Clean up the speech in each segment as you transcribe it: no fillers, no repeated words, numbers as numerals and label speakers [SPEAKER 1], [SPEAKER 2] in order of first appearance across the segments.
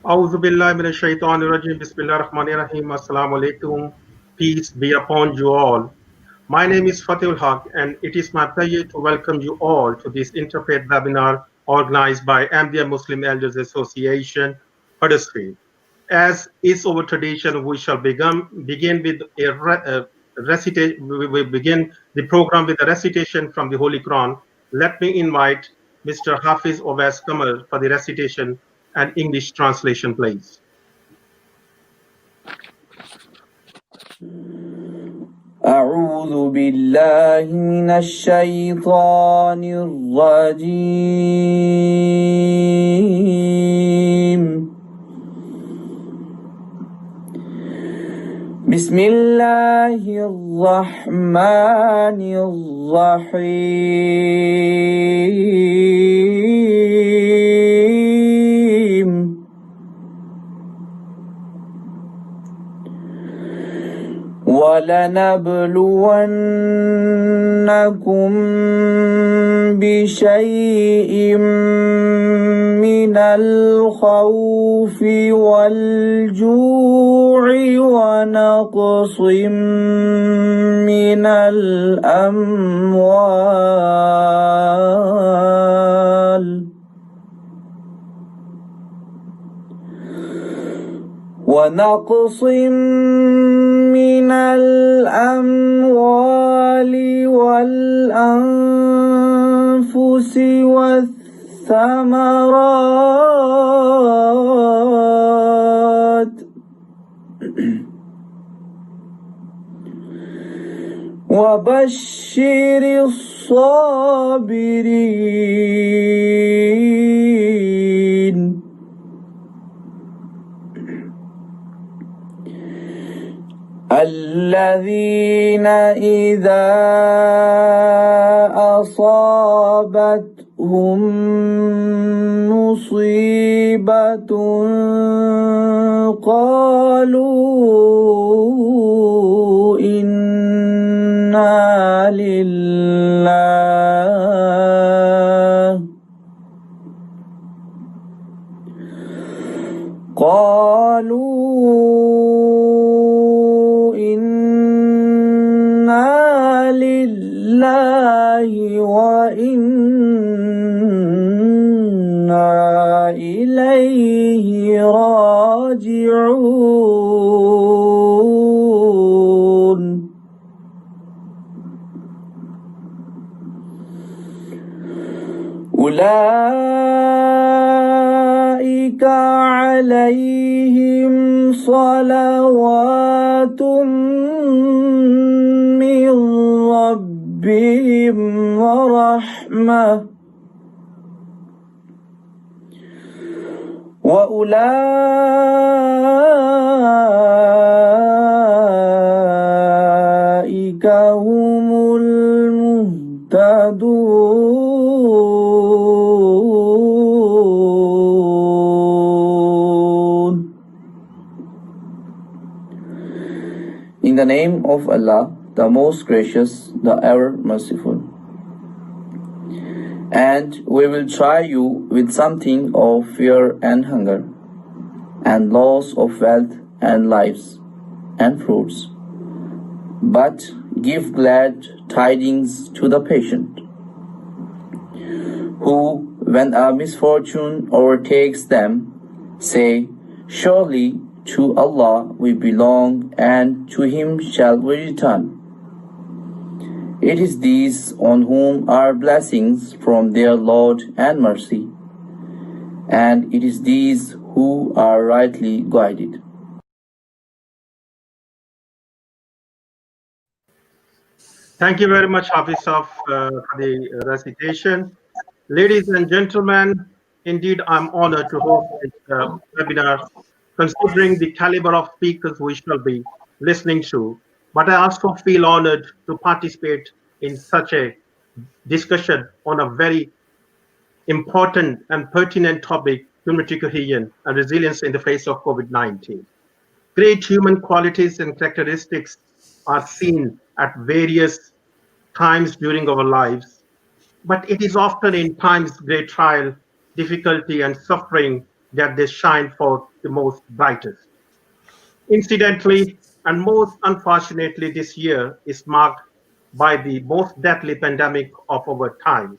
[SPEAKER 1] Auzu billahi minash shaitanir rajim. Bismillahir rahmanir rahim. Assalamu alaikum. Peace be upon you all. My name is Fatihul Haq, and it is my pleasure to welcome you all to this interfaith webinar organized by Ahmadiyya Muslim Elders Association, Huddersfield. As is our tradition, we shall begin with recitation. We will begin the program with a recitation from the Holy Quran. Let me invite Mr. Hafiz Owais Kamal for the recitation and English translation, please.
[SPEAKER 2] أعوذ بالله من الشيطان الرجيم بسم الله الرحمن الرحيم ولنبلونكم بشيء من الخوف والجوع ونقص من الأموال والأنفس والثمرات وبشر الصابرين الذين إذا أصابتهم مصيبة قالوا إنا لله وإنا إليه راجعون أولئك عليهم صلوات من ربهم ورحمة وأولئك هم المهتدون. In the name of Allah, the most gracious, the ever merciful. And we will try you with something of fear and hunger, and loss of wealth and lives and fruits. But give glad tidings to the patient, who, when a misfortune overtakes them, say, surely to Allah we belong, and to Him shall we return. It is these on whom are blessings from their Lord and mercy, and it is these who are rightly guided.
[SPEAKER 1] Thank you very much, Hafiz, for the recitation. Ladies and gentlemen, indeed, I'm honored to host this webinar, considering the caliber of speakers we shall be listening to. But I also feel honored to participate in such a discussion on a very important and pertinent topic, community cohesion and resilience in the face of COVID-19. Great human qualities and characteristics are seen at various times during our lives, but it is often in times of great trial, difficulty, and suffering that they shine forth the most brightest. Incidentally, and most unfortunately, this year is marked by the most deadly pandemic of our time,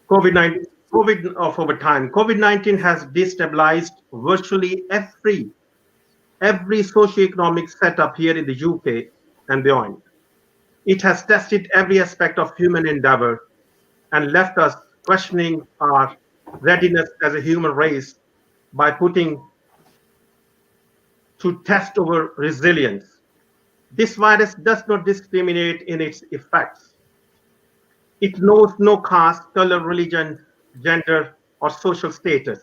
[SPEAKER 1] COVID-19. COVID-19 has destabilized virtually every socioeconomic setup here in the UK and beyond. It has tested every aspect of human endeavor and left us questioning our readiness as a human race by putting to test our resilience. This virus does not discriminate in its effects. It knows no caste, color, religion, gender, or social status.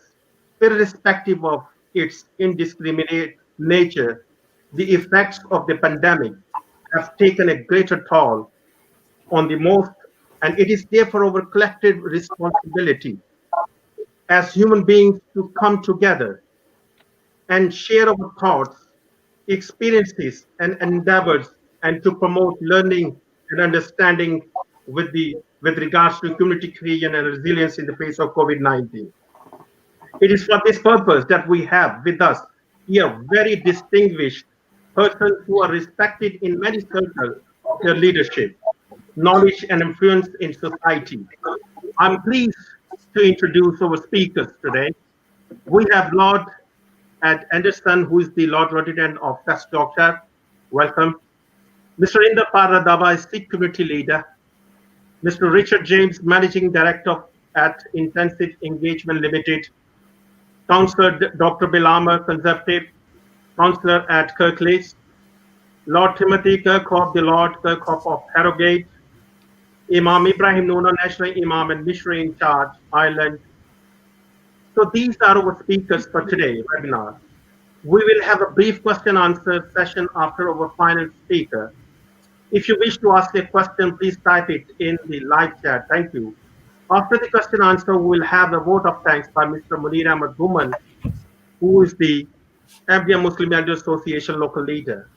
[SPEAKER 1] Irrespective of its indiscriminate nature, the effects of the pandemic have taken a greater toll on the most, and it is therefore our collective responsibility as human beings to come together and share our thoughts, experiences, and endeavors, and to promote learning and understanding with regards to community cohesion and resilience in the face of COVID-19. It is for this purpose that we have with us here very distinguished persons who are respected in many circles of their leadership, knowledge, and influence in society. I'm pleased to introduce our speakers today. We have Lord Ed Anderson, who is the Lord Resident of West Yorkshire. Welcome. Mr. Inder Paradava is Sikh community leader. Mr. Richard James, Managing Director at Intensive Engagement Limited. Councillor Dr. Bilama, Conservative, Councillor at Kirkhope. Lord Timothy Kirkhope, the Lord Kirkhope of Harrogate. Imam Ibrahim Nuna, National Imam and Missionary in Charge, Ireland. So these are our speakers for today's webinar. We will have a brief question answer session after our final speaker. If you wish to ask a question, please type it in the live chat. Thank you. After the question answer, we will have a vote of thanks by Mr. Munir Ahmed Guman, who is the Ahmadiyya Muslim Elder Association local leader.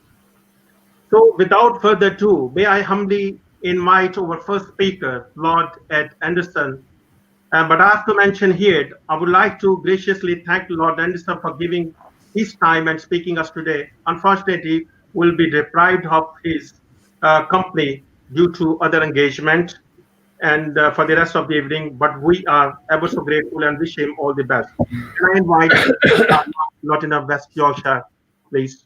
[SPEAKER 1] So without further ado, may I humbly invite our first speaker, Lord Ed Anderson. But I have to mention here, I would like to graciously thank Lord Anderson for giving his time and speaking us today. Unfortunately, will be deprived of his company due to other engagement and for the rest of the evening, but we are ever so grateful and wish him all the best. Can I invite Nottingham, West Yorkshire, please?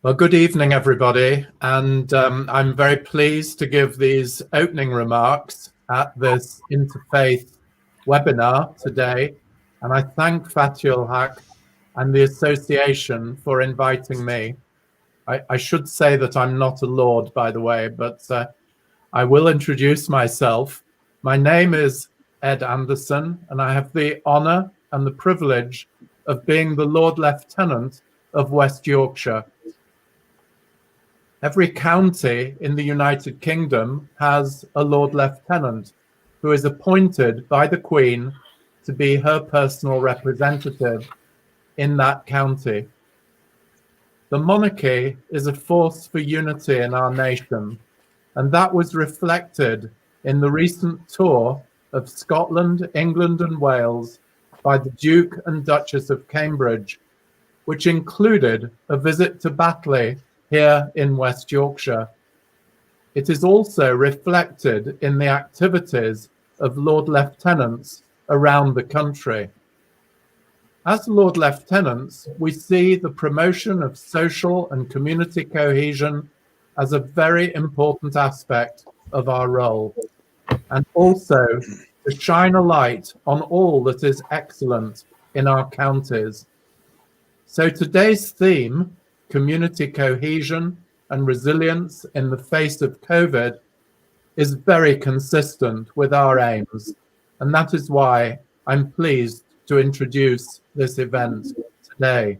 [SPEAKER 3] Well, good evening, everybody, and I'm very pleased to give these opening remarks at this interfaith webinar today, and I thank Fatihul Haq and the association for inviting me. I should say that I'm not a lord, by the way, but I will introduce myself. My name is Ed Anderson, and I have the honour and the privilege of being the Lord Lieutenant of West Yorkshire. Every county in the United Kingdom has a Lord Lieutenant who is appointed by the Queen to be her personal representative in that county. The monarchy is a force for unity in our nation, and that was reflected in the recent tour of Scotland, England, and Wales by the Duke and Duchess of Cambridge, which included a visit to Batley here in West Yorkshire. It is also reflected in the activities of Lord Lieutenants around the country. As Lord Lieutenants, we see the promotion of social and community cohesion as a very important aspect of our role, and also to shine a light on all that is excellent in our counties. So today's theme, community cohesion and resilience in the face of COVID, is very consistent with our aims, and that is why I'm pleased to introduce this event today.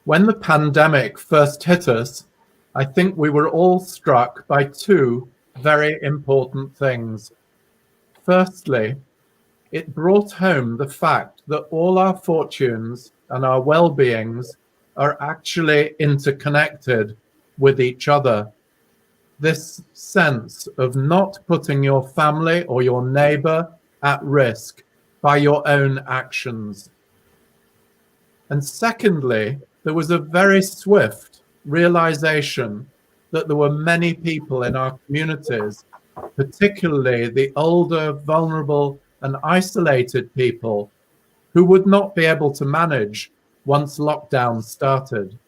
[SPEAKER 3] When the pandemic first hit us, I think we were all struck by two very important things. Firstly, it brought home the fact that all our fortunes and our well-beings are actually interconnected with each other. This sense of not putting your family or your neighbor at risk by your own actions. And secondly, there was a very swift realization that there were many people in our communities, particularly the older, vulnerable, and isolated people, who would not be able to manage once lockdown started.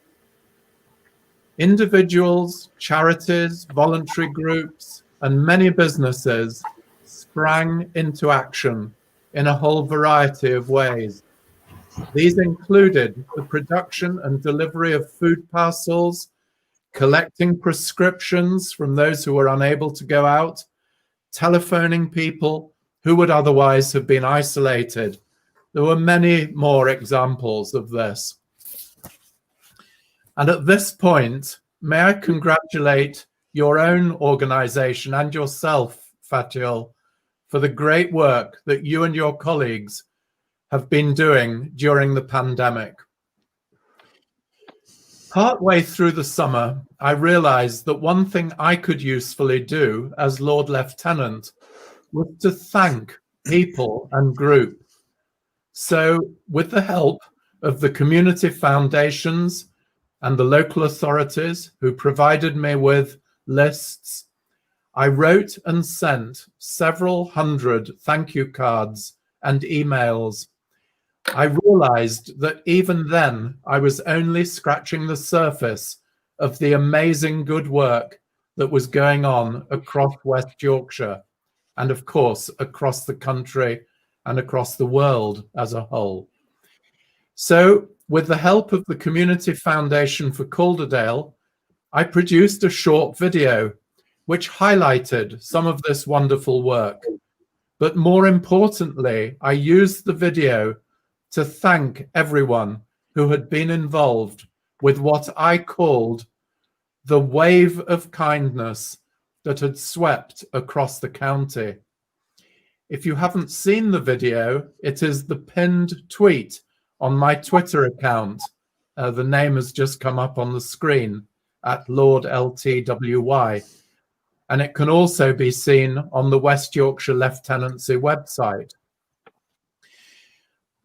[SPEAKER 3] Individuals, charities, voluntary groups, and many businesses sprang into action in a whole variety of ways. These included the production and delivery of food parcels, collecting prescriptions from those who were unable to go out, telephoning people who would otherwise have been isolated. There were many more examples of this. And at this point, may I congratulate your own organization and yourself, Fatihul, for the great work that you and your colleagues have been doing during the pandemic. Partway through the summer, I realized that one thing I could usefully do as Lord Lieutenant was to thank people and groups. So, with the help of the community foundations and the local authorities who provided me with lists, I wrote and sent several hundred thank you cards and emails. I realized that even then I was only scratching the surface of the amazing good work that was going on across West Yorkshire and, of course, across the country and across the world as a whole. So, with the help of the Community Foundation for Calderdale, I produced a short video which highlighted some of this wonderful work. But more importantly, I used the video to thank everyone who had been involved with what I called the wave of kindness that had swept across the county. If you haven't seen the video, it is the pinned tweet on my Twitter account. The name has just come up on the screen at Lord LTWY. And it can also be seen on the West Yorkshire Lieutenancy website.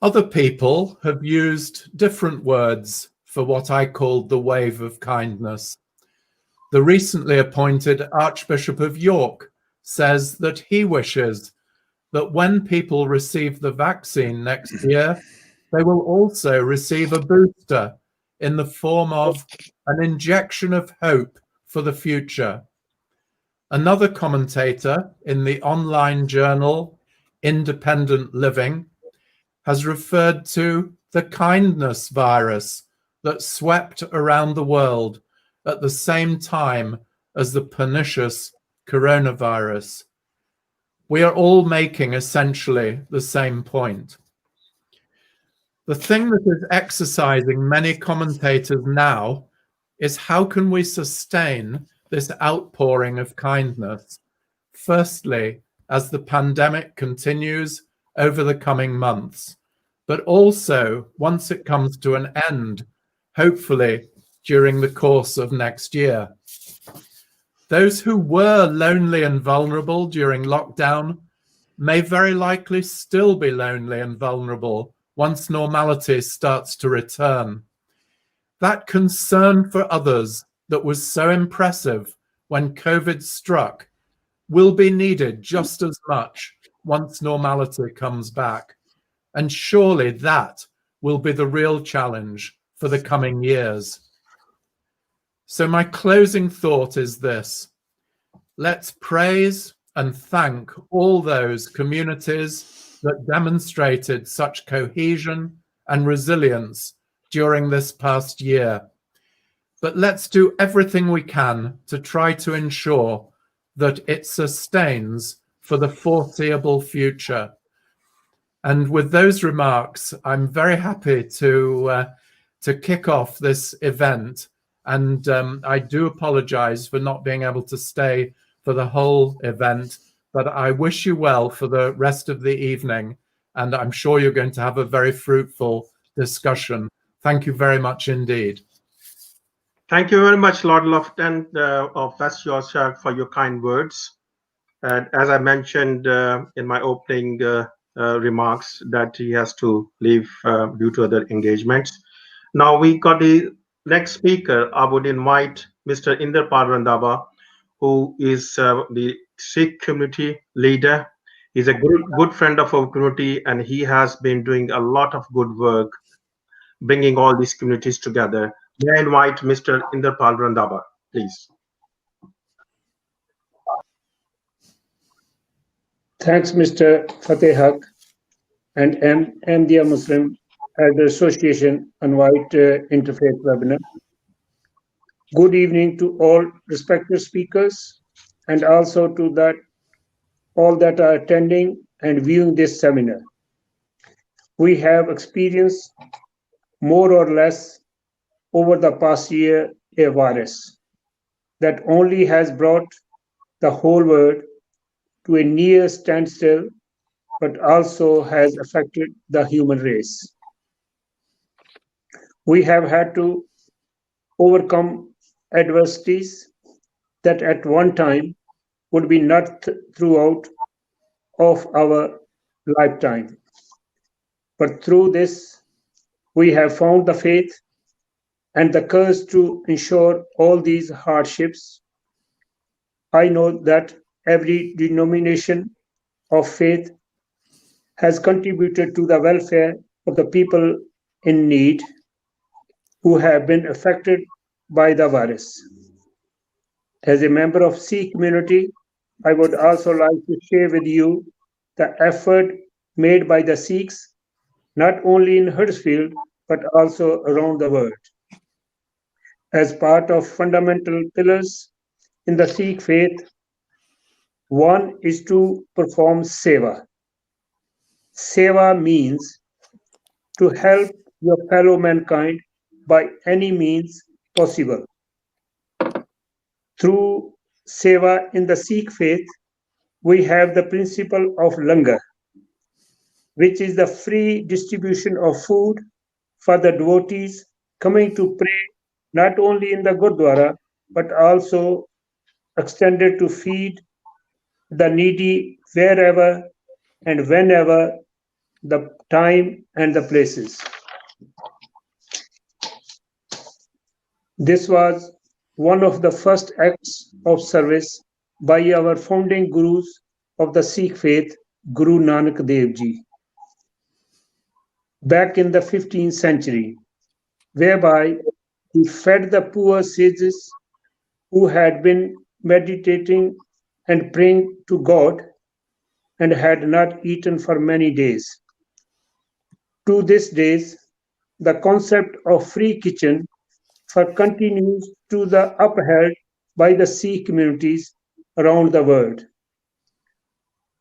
[SPEAKER 3] Other people have used different words for what I called the wave of kindness. The recently appointed Archbishop of York says that he wishes that when people receive the vaccine next year, they will also receive a booster in the form of an injection of hope for the future. Another commentator in the online journal Independent Living has referred to the kindness virus that swept around the world at the same time as the pernicious coronavirus. We are all making essentially the same point. The thing that is exercising many commentators now is how can we sustain this outpouring of kindness? Firstly, as the pandemic continues over the coming months, but also once it comes to an end, hopefully during the course of next year. Those who were lonely and vulnerable during lockdown may very likely still be lonely and vulnerable once normality starts to return. That concern for others that was so impressive when COVID struck will be needed just as much once normality comes back. And surely that will be the real challenge for the coming years. So my closing thought is this: let's praise and thank all those communities that demonstrated such cohesion and resilience during this past year. But let's do everything we can to try to ensure that it sustains for the foreseeable future. And with those remarks, I'm very happy to kick off this event. And I do apologize for not being able to stay for the whole event, but I wish you well for the rest of the evening. And I'm sure you're going to have a very fruitful discussion. Thank you very much indeed.
[SPEAKER 1] Thank you very much, Lord Lieutenant of West Yorkshire, for your kind words. And as I mentioned in my opening remarks, that he has to leave due to other engagements. Now we got the next speaker. I would invite Mr. Inderpal Randhawa, who is the Sikh community leader. He's a good friend of our community, and he has been doing a lot of good work bringing all these communities together. May I invite Mr. Inderpal Randhawa, please?
[SPEAKER 4] Thanks, Mr. Fateh Haq and Ahmadiyya Muslim Elder Association invite interfaith webinar. Good evening to all respected speakers and also to all that are attending and viewing this seminar. We have experienced more or less over the past year a virus that only has brought the whole world to a near standstill, but also has affected the human race. We have had to overcome adversities that at one time would be not throughout of our lifetime. But through this, we have found the faith and the courage to ensure all these hardships. I know that every denomination of faith has contributed to the welfare of the people in need who have been affected by the virus. As a member of Sikh community, I would also like to share with you the effort made by the Sikhs, not only in Huddersfield, but also around the world. As part of fundamental pillars in the Sikh faith, one is to perform seva. Seva means to help your fellow mankind by any means possible. Through seva in the Sikh faith, we have the principle of langar, which is the free distribution of food for the devotees coming to pray not only in the Gurdwara, but also extended to feed the needy wherever and whenever the time and the places. This was one of the first acts of service by our founding gurus of the Sikh faith, Guru Nanak Dev Ji, back in the 15th century, whereby he fed the poor sages who had been meditating and praying to God and had not eaten for many days. To this day, the concept of free kitchen for continues to the upheld by the Sikh communities around the world.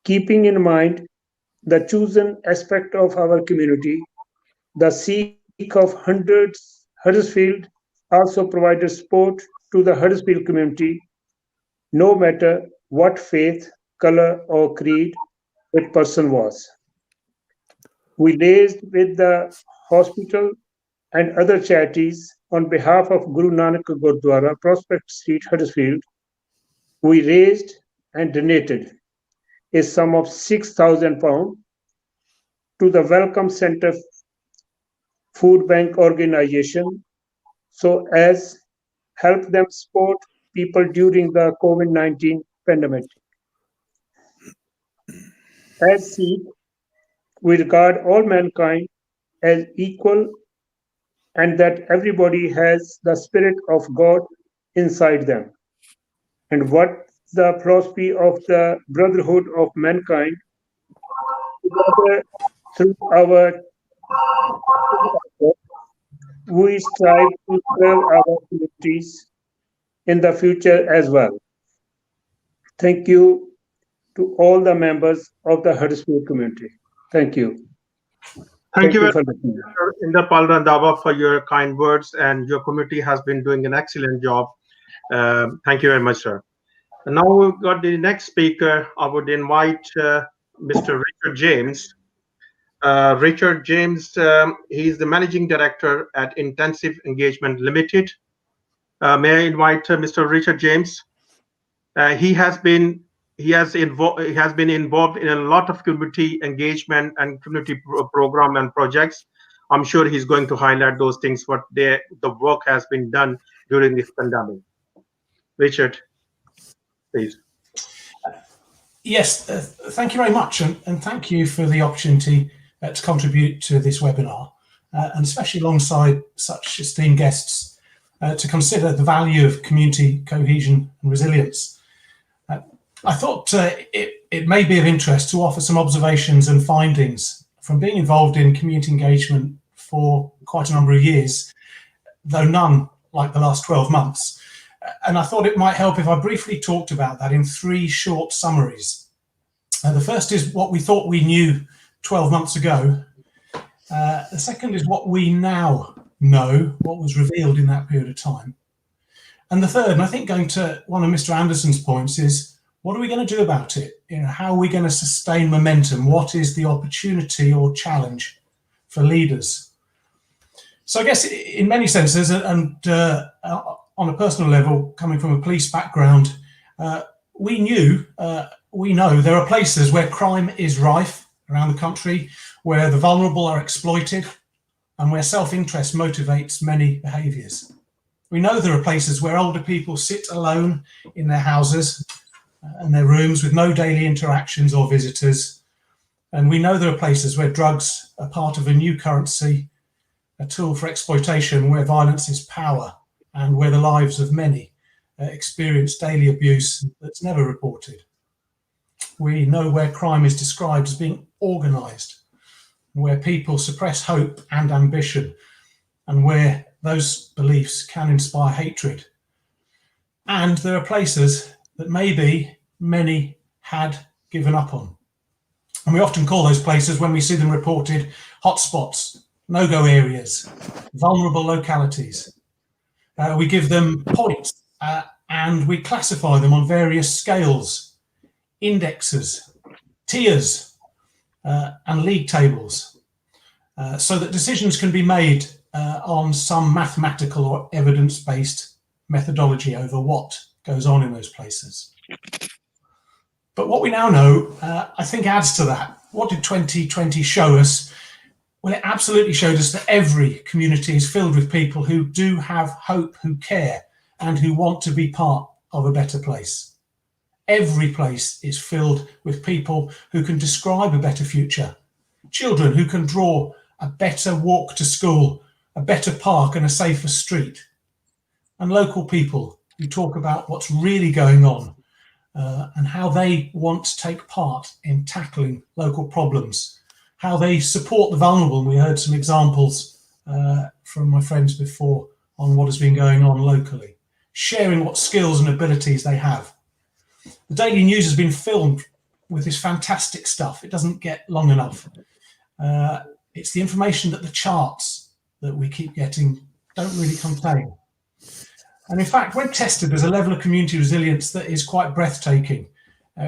[SPEAKER 4] Keeping in mind the chosen aspect of our community, the Sikh of Huddersfield also provided support to the Huddersfield community, no matter what faith, color, or creed a person was. We liaised with the hospital and other charities on behalf of Guru Nanak Gurdwara, Prospect Street, Huddersfield. We raised and donated a sum of £6,000 to the Welcome Center Food Bank organization so as help them support people during the COVID-19 pandemic. As Sikh, we regard all mankind as equal and that everybody has the spirit of God inside them. And what the philosophy of the brotherhood of mankind, together through our we strive to serve our communities in the future as well. Thank you to all the members of the Huddersfield community. Thank you.
[SPEAKER 1] Thank you very
[SPEAKER 4] for
[SPEAKER 1] much,
[SPEAKER 4] listening.
[SPEAKER 1] Mr. Inderpal Randhawa, for your kind words, and your community has been doing an excellent job. Thank you very much, sir. And now we've got the next speaker. I would invite Mr. Richard James. Richard James, he's the managing director at Intensive Engagement Limited. May I invite Mr. Richard James? He has been he has been involved in a lot of community engagement and community program and projects. I'm sure he's going to highlight those things, what the work has been done during this pandemic. Richard, please.
[SPEAKER 5] Yes, thank you very much, and thank you for the opportunity to contribute to this webinar, and especially alongside such esteemed guests to consider the value of community cohesion and resilience. I thought it may be of interest to offer some observations and findings from being involved in community engagement for quite a number of years, though none like the last 12 months. And I thought it might help if I briefly talked about that in 3 short summaries. The first is what we thought we knew 12 months ago. The second is what we now know, what was revealed in that period of time. And the third, and I think going to one of Mr. Anderson's points, is what are we going to do about it? How are we going to sustain momentum? What is the opportunity or challenge for leaders? So I guess in many senses, and on a personal level, coming from a police background, we know there are places where crime is rife around the country, where the vulnerable are exploited, and where self-interest motivates many behaviours. We know there are places where older people sit alone in their houses and their rooms with no daily interactions or visitors. And we know there are places where drugs are part of a new currency, a tool for exploitation, where violence is power, and where the lives of many experience daily abuse that's never reported. We know where crime is described as being organised, where people suppress hope and ambition, and where those beliefs can inspire hatred. And there are places that maybe many had given up on. And we often call those places, when we see them reported, hotspots, no-go areas, vulnerable localities. We give them points and we classify them on various scales, indexes, tiers, and league tables, so that decisions can be made on some mathematical or evidence-based methodology over what goes on in those places. But what we now know, I think, adds to that. What did 2020 show us? Well, it absolutely showed us that every community is filled with people who do have hope, who care, and who want to be part of a better place. Every place is filled with people who can describe a better future. Children who can draw a better walk to school, a better park and a safer street. And local people who talk about what's really going on and how they want to take part in tackling local problems, how they support the vulnerable. And we heard some examples from my friends before on what has been going on locally, sharing what skills and abilities they have. The Daily News has been filmed with this fantastic stuff. It doesn't get long enough. It's the information that the charts that we keep getting don't really contain. And in fact, when tested, there's a level of community resilience that is quite breathtaking.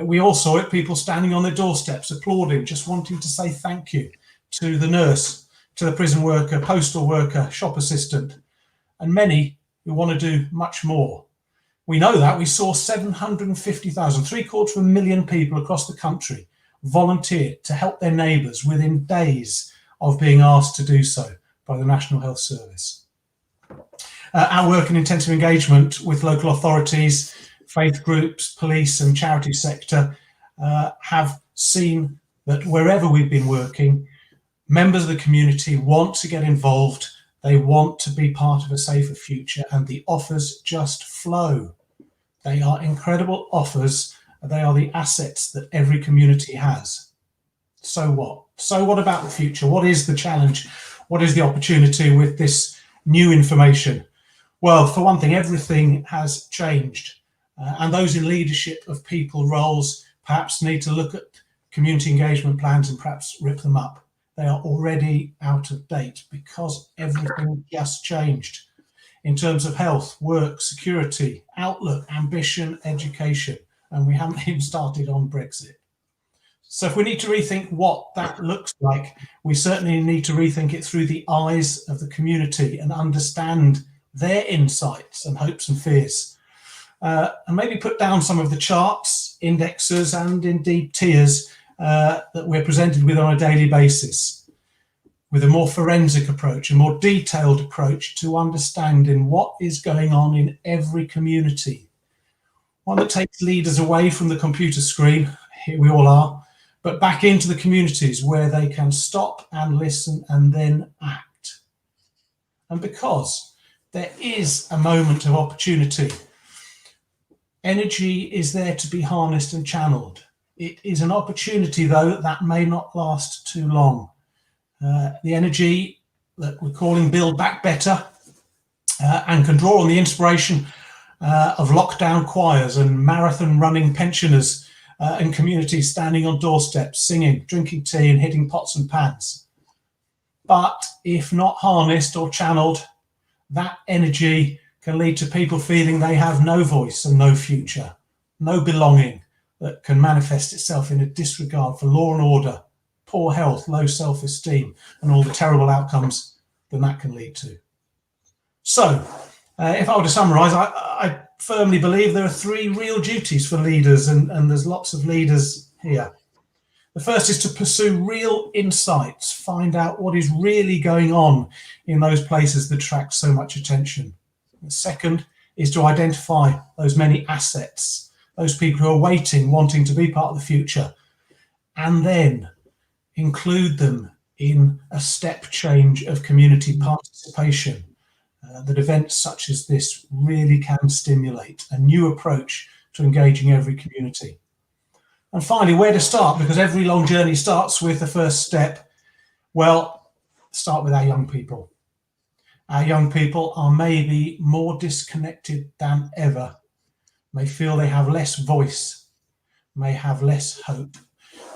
[SPEAKER 5] We all saw it, people standing on their doorsteps, applauding, just wanting to say thank you to the nurse, to the prison worker, postal worker, shop assistant, and many who want to do much more. We know that. We saw 750,000, 750,000 people across the country volunteered to help their neighbours within days of being asked to do so by the National Health Service. Our work in intensive engagement with local authorities, faith groups, police and charity sector have seen that wherever we've been working, members of the community want to get involved, they want to be part of a safer future, and the offers just flow. They are incredible offers. They are the assets that every community has. So what? So what about the future? What is the challenge? What is the opportunity with this new information? Well, for one thing, everything has changed. And those in leadership of people roles perhaps need to look at community engagement plans and perhaps rip them up. They are already out of date because everything just changed in terms of health, work, security, outlook, ambition, education. And we haven't even started on Brexit. So if we need to rethink what that looks like, we certainly need to rethink it through the eyes of the community and understand their insights and hopes and fears. and maybe put down some of the charts, indexes, and indeed tiers that we're presented with on a daily basis, with a more forensic approach, a more detailed approach to understanding what is going on in every community. One that takes leaders away from the computer screen, here we all are, but back into the communities where they can stop and listen and then act. And because there is a moment of opportunity, energy is there to be harnessed and channeled. It is an opportunity, though, that may not last too long. The energy that we're calling Build Back Better and can draw on the inspiration of lockdown choirs and marathon running pensioners and communities standing on doorsteps, singing, drinking tea and hitting pots and pans. But if not harnessed or channeled, that energy can lead to people feeling they have no voice and no future, no belonging, that can manifest itself in a disregard for law and order, poor health, low self-esteem, and all the terrible outcomes that can lead to. So, if I were to summarise, I firmly believe there are three real duties for leaders, and there's lots of leaders here. The first is to pursue real insights, find out what is really going on in those places that attract so much attention. The second is to identify those many assets, those people who are waiting, wanting to be part of the future, and then include them in a step change of community participation that events such as this really can stimulate a new approach to engaging every community. And finally, where to start, because every long journey starts with the first step. Well, start with our young people. Our young people are maybe more disconnected than ever, may feel they have less voice, may have less hope.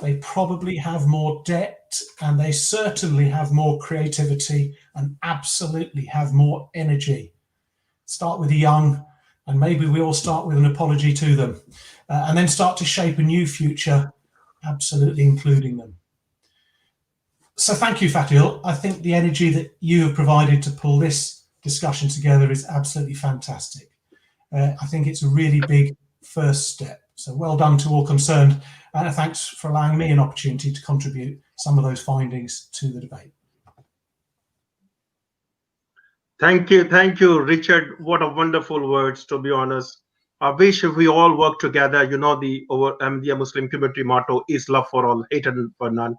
[SPEAKER 5] They probably have more debt, and they certainly have more creativity and absolutely have more energy. Start with the young, and maybe we all start with an apology to them, and then start to shape a new future, absolutely including them. So thank you, Fatil. I think the energy that you have provided to pull this discussion together is absolutely fantastic. I think it's a really big first step. So well done to all concerned. And thanks for allowing me an opportunity to contribute some of those findings to the debate.
[SPEAKER 1] Thank you, Richard. What a wonderful words, to be honest. I wish if we all work together. You know, the Ahmadiyya Muslim community motto is love for all, hate for none.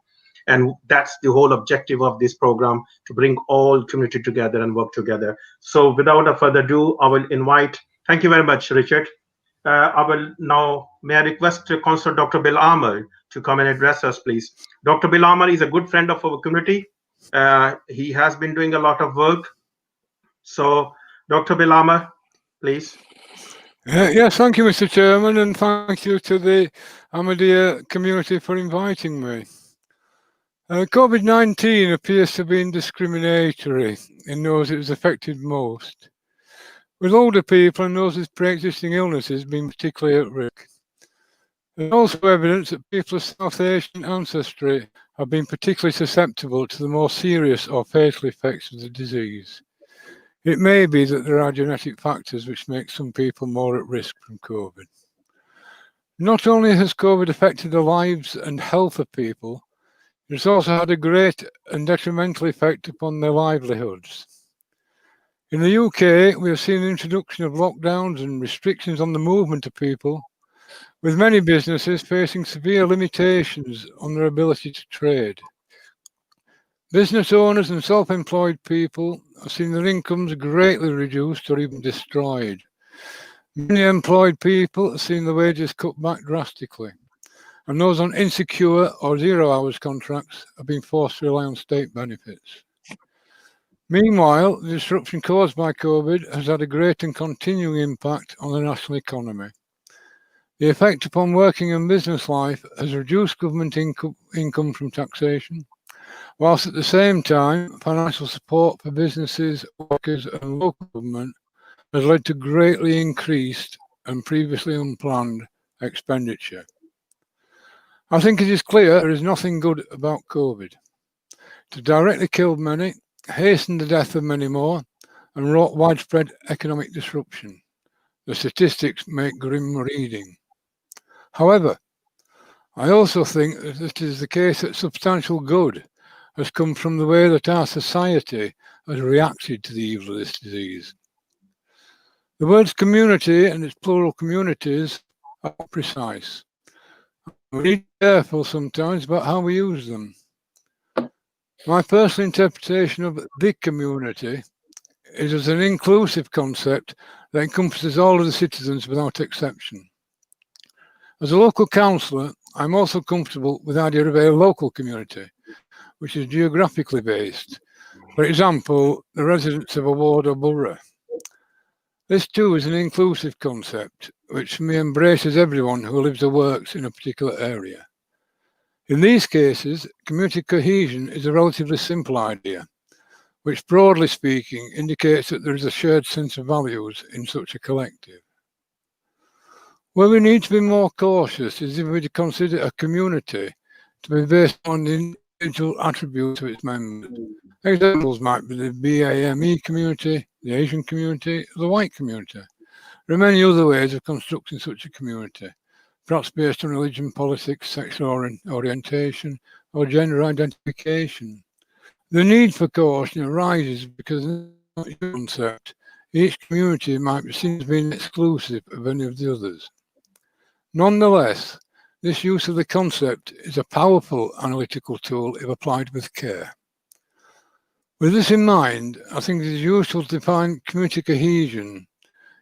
[SPEAKER 1] And that's the whole objective of this program, to bring all community together and work together. So without a further ado, I will invite, thank you very much, Richard. I will now, may I request Councillor Dr. Bill Armour to come and address us, please. Dr. Bill Armour is a good friend of our community. He has been doing a lot of work. So, Dr. Bill Armour, please.
[SPEAKER 6] Yes, thank you, Mr. Chairman, and thank you to the Ahmadiyya community for inviting me. COVID-19 appears to be indiscriminatory in those it has affected most, with older people and those with pre-existing illnesses being particularly at risk. There's also evidence that people of South Asian ancestry have been particularly susceptible to the more serious or fatal effects of the disease. It may be that there are genetic factors which make some people more at risk from COVID. Not only has COVID affected the lives and health of people, it's also had a great and detrimental effect upon their livelihoods. In the UK, we have seen the introduction of lockdowns and restrictions on the movement of people, with many businesses facing severe limitations on their ability to trade. Business owners and self-employed people have seen their incomes greatly reduced or even destroyed. Many employed people have seen their wages cut back drastically, and those on insecure or 0 hours contracts have been forced to rely on state benefits. Meanwhile, the disruption caused by COVID has had a great and continuing impact on the national economy. The effect upon working and business life has reduced government income from taxation, whilst at the same time, financial support for businesses, workers and local government has led to greatly increased and previously unplanned expenditure. I think it is clear there is nothing good about COVID. It has directly killed many, hastened the death of many more, and wrought widespread economic disruption. The statistics make grim reading. However, I also think that it is the case that substantial good has come from the way that our society has reacted to the evil of this disease. The words community and its plural communities are precise. We need to be careful sometimes about how we use them. My personal interpretation of the community is as an inclusive concept that encompasses all of the citizens without exception. As a local councillor, I'm also comfortable with the idea of a local community, which is geographically based. For example, the residents of a ward or borough. This too is an inclusive concept, which for me embraces everyone who lives or works in a particular area. In these cases, community cohesion is a relatively simple idea, which broadly speaking indicates that there is a shared sense of values in such a collective. Where we need to be more cautious is if we consider a community to be based on the individual attributes of its members. Examples might be the BAME community, the Asian community, the white community. There are many other ways of constructing such a community, perhaps based on religion, politics, sexual orientation, or gender identification. The need for caution arises because in the concept, each community might be seen as being exclusive of any of the others. Nonetheless, this use of the concept is a powerful analytical tool if applied with care. With this in mind, I think it is useful to define community cohesion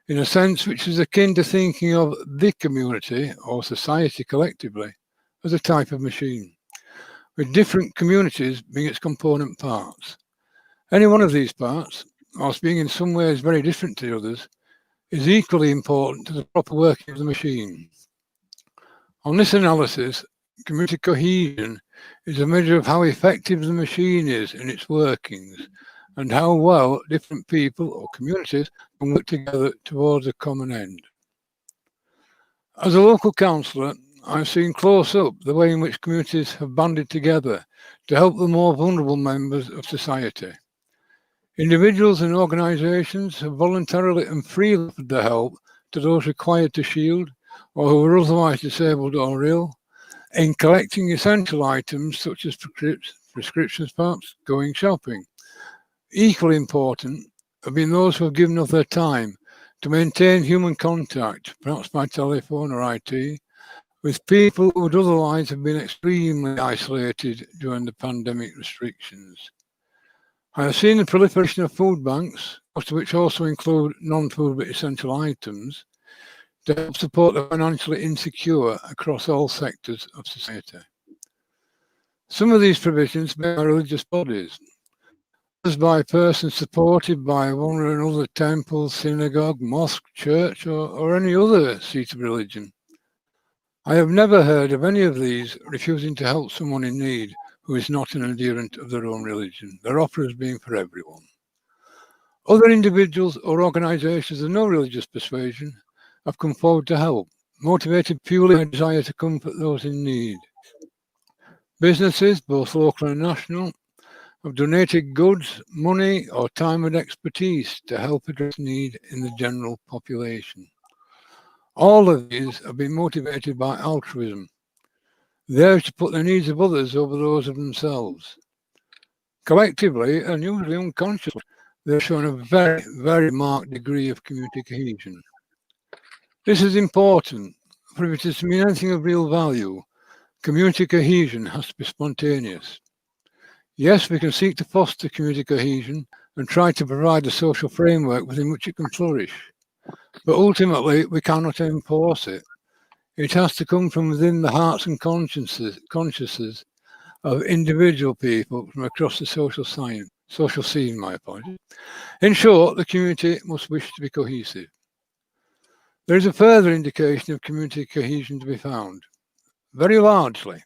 [SPEAKER 6] in a sense which is akin to thinking of the community or society collectively as a type of machine, with different communities being its component parts. Any one of these parts, whilst being in some ways very different to the others, is equally important to the proper working of the machine. On this analysis, community cohesion is a measure of how effective the machine is in its workings and how well different people or communities can work together towards a common end. As a local councillor, I've seen close up the way in which communities have banded together to help the more vulnerable members of society. Individuals and organisations have voluntarily and freely offered their help to those required to shield or who are otherwise disabled or ill, in collecting essential items such as prescriptions, perhaps going shopping. Equally important have been those who have given of their time to maintain human contact, perhaps by telephone or IT, with people who would otherwise have been extremely isolated during the pandemic restrictions. I have seen the proliferation of food banks, most of which also include non-food but essential items, to help support the financially insecure across all sectors of society. Some of these provisions may be by religious bodies, others by persons supported by one or another temple, synagogue, mosque, church, or any other seat of religion. I have never heard of any of these refusing to help someone in need who is not an adherent of their own religion, their offers being for everyone. Other individuals or organisations of no religious persuasion have come forward to help, motivated purely by a desire to comfort those in need. Businesses, both local and national, have donated goods, money, or time and expertise to help address need in the general population. All of these have been motivated by altruism. They are to put the needs of others over those of themselves. Collectively, and usually unconsciously, they have shown a very, very marked degree of community cohesion. This is important, for if it is to mean anything of real value, community cohesion has to be spontaneous. Yes, we can seek to foster community cohesion and try to provide a social framework within which it can flourish. But ultimately, we cannot enforce it. It has to come from within the hearts and consciences of individual people from across the social scene, my apologies. In short, the community must wish to be cohesive. There is a further indication of community cohesion to be found. Very largely,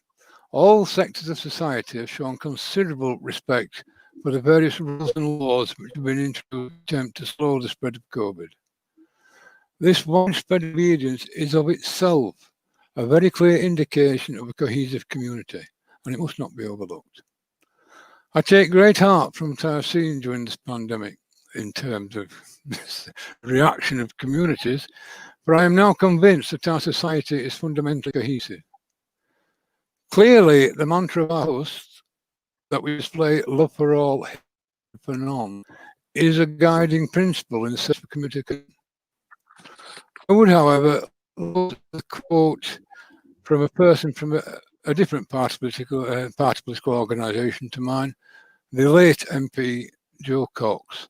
[SPEAKER 6] all sectors of society have shown considerable respect for the various rules and laws which have been introduced to attempt to slow the spread of COVID. This widespread obedience is of itself a very clear indication of a cohesive community, and it must not be overlooked. I take great heart from what I have seen during this pandemic. in terms of reaction of communities, but I am now convinced that our society is fundamentally cohesive. Clearly, the mantra of our hosts, that we display love for all, hate for none, is a guiding principle in the search for community. I would, however, love to quote from a person from a different party political organisation to mine, the late MP Jo Cox,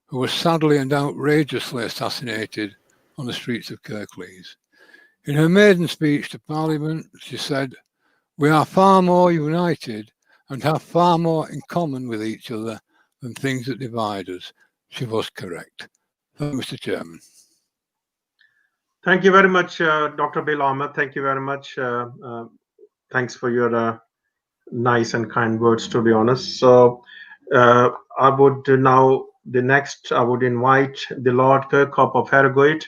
[SPEAKER 6] who was sadly and outrageously assassinated on the streets of Kirkhope. In her maiden speech to Parliament, she said, "We are far more united and have far more in common with each other than things that divide us." She was correct. Thank you, Mr. Chairman.
[SPEAKER 1] Thank you very much, Dr. Bill Ahmed. Thank you very much. Thanks for your nice and kind words, to be honest. So I would now, I would invite the Lord Kirkhope of Harrogate.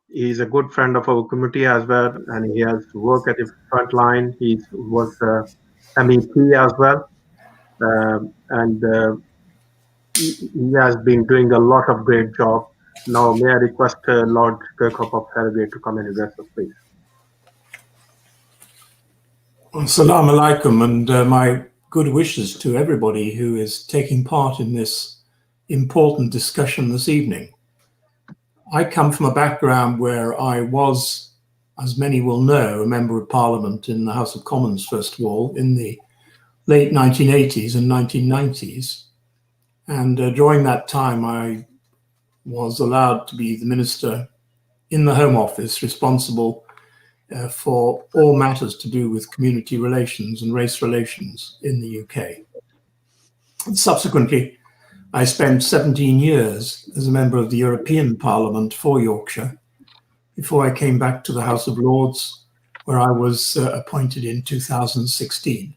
[SPEAKER 1] He's a good friend of our community as well, and he has worked at the front line. He was MEP as well, and he has been doing a lot of great job. Now, may I request Lord Kirkhope of Harrogate to come and address us, please.
[SPEAKER 7] Assalamu alaikum, and my good wishes to everybody who is taking part in this important discussion this evening. I come from a background where I was, as many will know, a Member of Parliament in the House of Commons, first of all, in the late 1980s and 1990s. And during that time, I was allowed to be the Minister in the Home Office responsible for all matters to do with community relations and race relations in the UK. And subsequently, I spent 17 years as a member of the European Parliament for Yorkshire before I came back to the House of Lords, where I was appointed in 2016.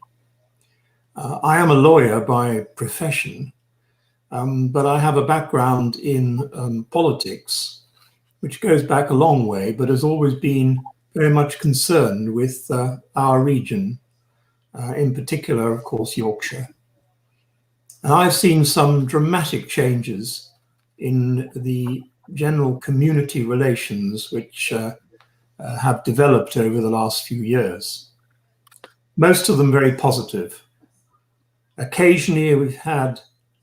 [SPEAKER 7] I am a lawyer by profession, but I have a background in politics, which goes back a long way, but has always been very much concerned with our region, in particular, of course, Yorkshire. And I've seen some dramatic changes in the general community relations which have developed over the last few years. Most of them very positive. Occasionally we've had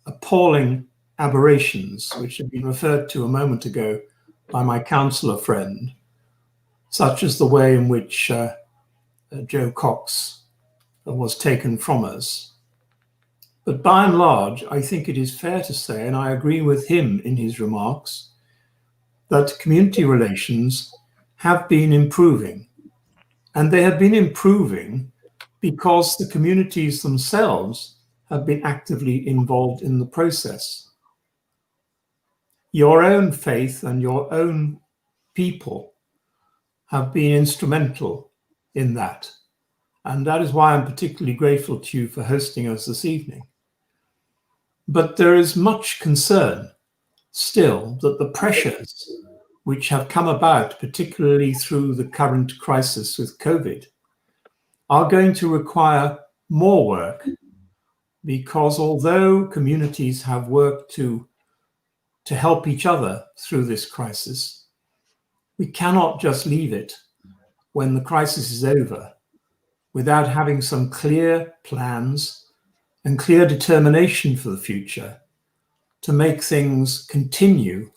[SPEAKER 7] appalling aberrations, which have been referred to a moment ago by my councillor friend, such as the way in which Jo Cox was taken from us. But by and large, I think it is fair to say, and I agree with him in his remarks, that community relations have been improving. And they have been improving because the communities themselves have been actively involved in the process. Your own faith and your own people have been instrumental in that. And that is why I'm particularly grateful to you for hosting us this evening. But there is much concern still that the pressures which have come about, particularly through the current crisis with COVID, are going to require more work, because although communities have worked to help each other through this crisis, we cannot just leave it when the crisis is over without having some clear plans and clear determination for the future to make things continue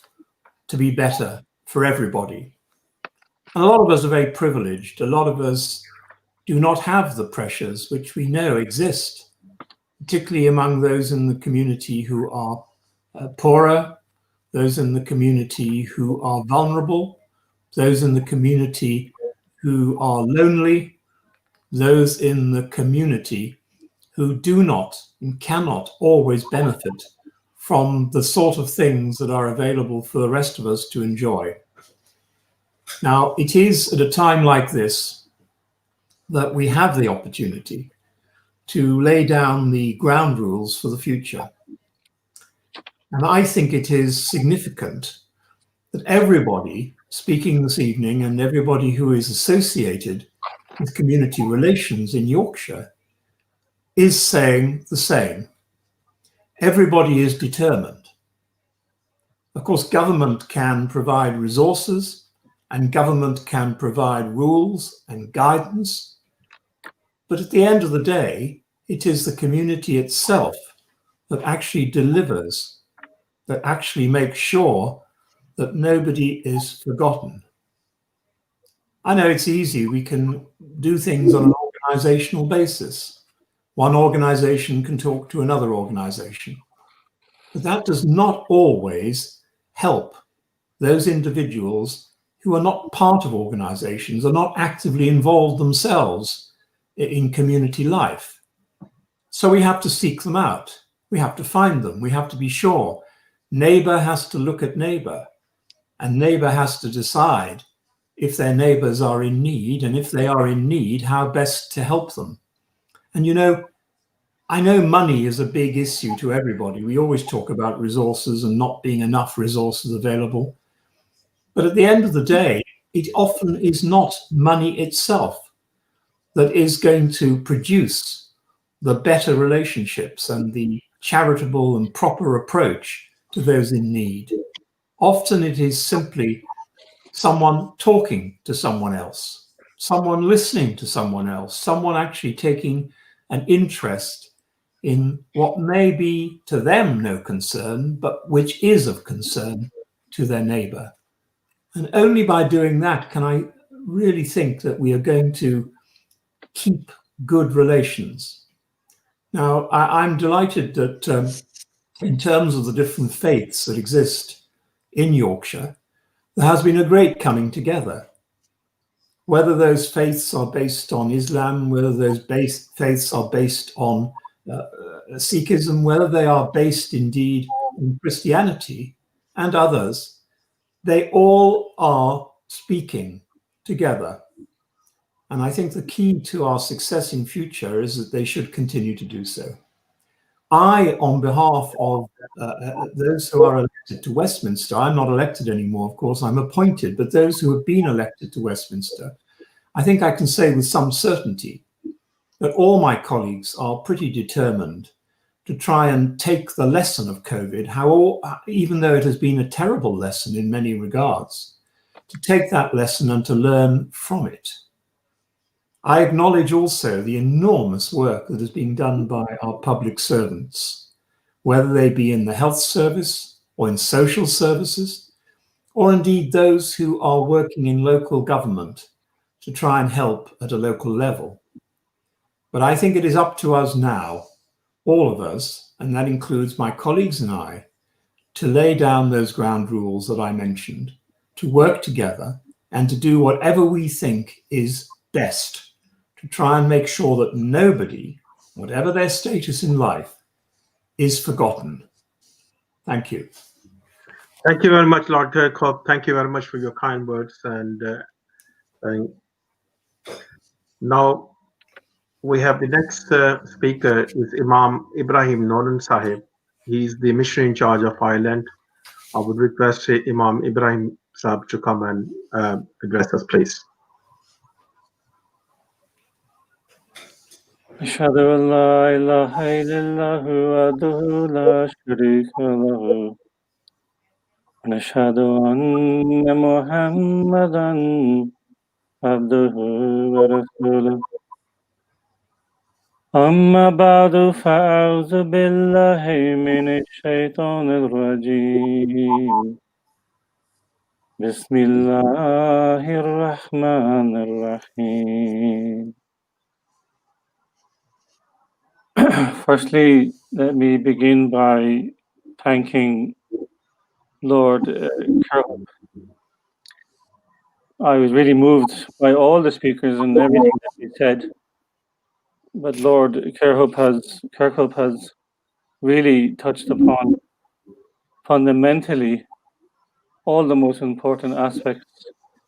[SPEAKER 7] to be better for everybody. And a lot of us are very privileged. A lot of us do not have the pressures which we know exist, particularly among those in the community who are poorer, those in the community who are vulnerable, those in the community who are lonely, those in the community who do not and cannot always benefit from the sort of things that are available for the rest of us to enjoy. Now, it is at a time like this that we have the opportunity to lay down the ground rules for the future. And I think it is significant that everybody speaking this evening and everybody who is associated with community relations in Yorkshire is saying the same. Everybody is determined Of course, government can provide resources and government can provide rules and guidance. But at the end of the day, it is the community itself that actually delivers, that actually makes sure that nobody is forgotten. I know it's easy. We can do things on an organizational basis. One organization can talk to another organization. But that does not always help those individuals who are not part of organizations, are not actively involved themselves in community life. So we have to seek them out. We have to find them. We have to be sure. Neighbor has to look at neighbor, and neighbor has to decide if their neighbors are in need, and if they are in need, how best to help them. And you know, I know money is a big issue to everybody. We always talk about resources and not being enough resources available. But at the end of the day, it often is not money itself that is going to produce the better relationships and the charitable and proper approach to those in need. Often it is simply someone talking to someone else, someone listening to someone else, someone actually taking an interest in what may be to them no concern, but which is of concern to their neighbor. And only by doing that can I really think that we are going to keep good relations. Now, I'm delighted that in terms of the different faiths that exist in Yorkshire, there has been a great coming together. Whether those faiths are based on Islam, whether those faiths are based on Sikhism, whether they are based indeed in Christianity and others, they all are speaking together. And I think the key to our success in future is that they should continue to do so. I, on behalf of those who are elected to Westminster, I'm not elected anymore, of course, I'm appointed, but those who have been elected to Westminster, I think I can say with some certainty that all my colleagues are pretty determined to try and take the lesson of COVID, even though it has been a terrible lesson in many regards, to take that lesson and to learn from it. I acknowledge also the enormous work that is being done by our public servants, whether they be in the health service or in social services, or indeed those who are working in local government to try and help at a local level. But I think it is up to us now, all of us, and that includes my colleagues and I, to lay down those ground rules that I mentioned, to work together and to do whatever we think is best to try and make sure that nobody, whatever their status in life, is forgotten. Thank you.
[SPEAKER 1] Thank you very much, Lord Kirkhope. Thank you very much for your kind words. And now we have the next speaker is Imam Ibrahim Nolan Sahib. He's the missionary in charge of Ireland. I would request Imam Ibrahim Sahib to come and address us, please.
[SPEAKER 8] أشهد أن لا إله إلا الله وحده لا شريك له ونشهد أن محمدا عبده ورسوله أما بعد فأعوذ بالله من الشيطان الرجيم بسم الله الرحمن الرحيم. Firstly, let me begin by thanking Lord Kirkhope. I was really moved by all the speakers and everything that they said. But Lord Kirkhope has really touched upon fundamentally all the most important aspects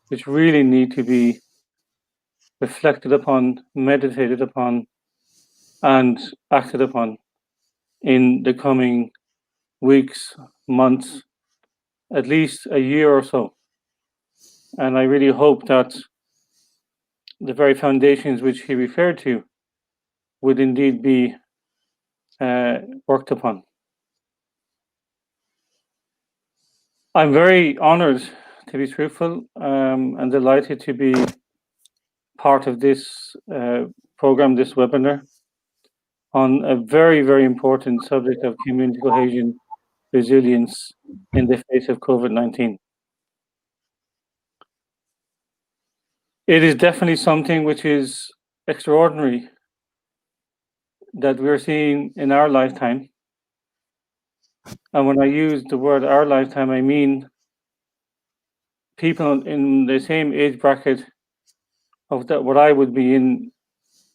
[SPEAKER 8] which really need to be reflected upon, meditated upon, and acted upon in the coming weeks, months, at least a year or so. And I really hope that the very foundations which he referred to would indeed be worked upon. I'm very honored, to be truthful, and delighted to be part of this program, this webinar, on a very, very important subject of community cohesion, resilience in the face of COVID-19. It is definitely something which is extraordinary that we're seeing in our lifetime. And when I use the word our lifetime, I mean people in the same age bracket of that what I would be in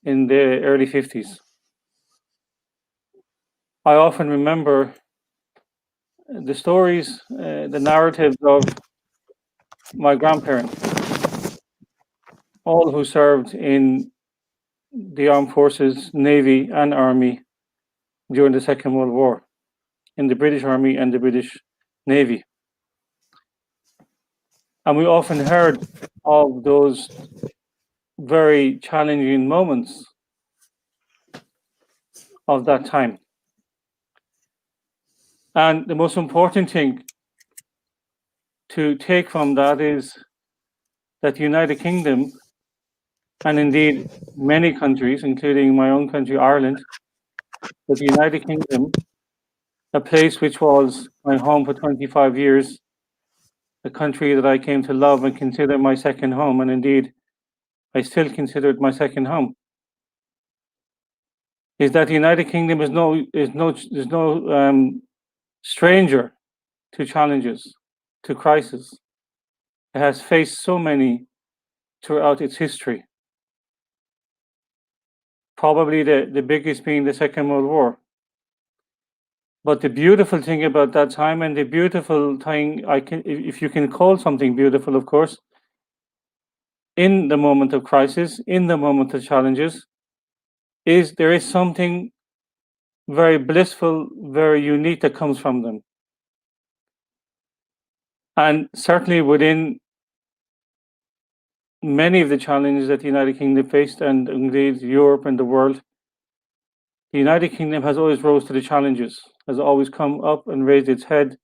[SPEAKER 8] the early 50s. I often remember the stories, the narratives of my grandparents, all who served in the armed forces, Navy and Army during the Second World War, in the British Army and the British Navy. And we often heard of those very challenging moments of that time. And the most important thing to take from that is that the United Kingdom, and indeed many countries, including my own country, Ireland, that the United Kingdom, a place which was my home for 25 years, a country that I came to love and consider my second home, and indeed I still consider it my second home, is that the United Kingdom is no stranger to challenges, to crises. It has faced so many throughout its history. Probably the biggest being the Second World War. But the beautiful thing about that time, and the beautiful thing, if you can call something beautiful, of course, in the moment of crisis, in the moment of challenges, is there is something very blissful, very unique that comes from them. And certainly within many of the challenges that the United Kingdom faced, and indeed Europe and the world, the United Kingdom has always rose to the challenges, has always come up and raised its head,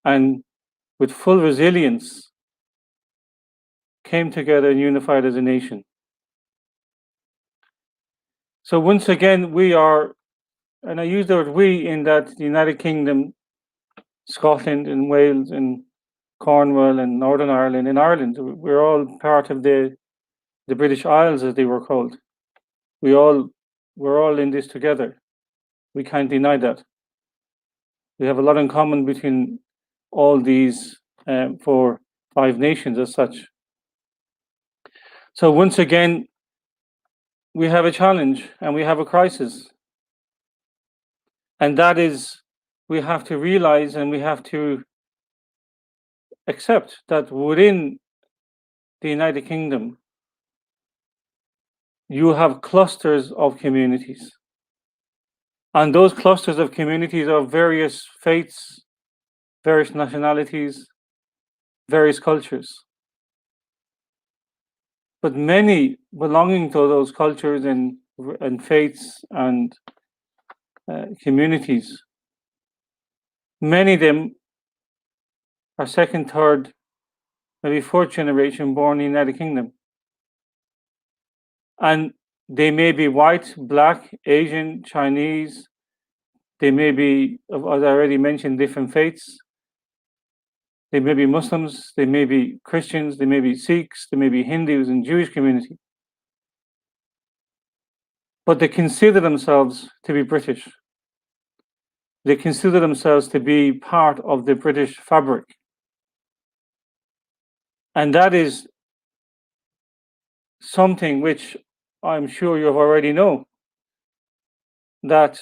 [SPEAKER 8] and with full resilience came together and unified as a nation. So once again, we are, and I use the word we in that the United Kingdom, Scotland and Wales and Cornwall and Northern Ireland and Ireland, we're all part of the British Isles, as they were called. We're all in this together. We can't deny that. We have a lot in common between all these 5 nations as such. So once again, we have a challenge and we have a crisis. And that is, we have to realize and we have to accept that within the United Kingdom, you have clusters of communities. And those clusters of communities are various faiths, various nationalities, various cultures. But many belonging to those cultures and faiths and communities, many of them are second, third, maybe fourth generation born in the United Kingdom. And they may be white, black, Asian, Chinese. They may be, as I already mentioned, different faiths. They may be Muslims, they may be Christians, they may be Sikhs, they may be Hindus and Jewish community. But they consider themselves to be British. They consider themselves to be part of the British fabric. And that is something which I'm sure you already know, that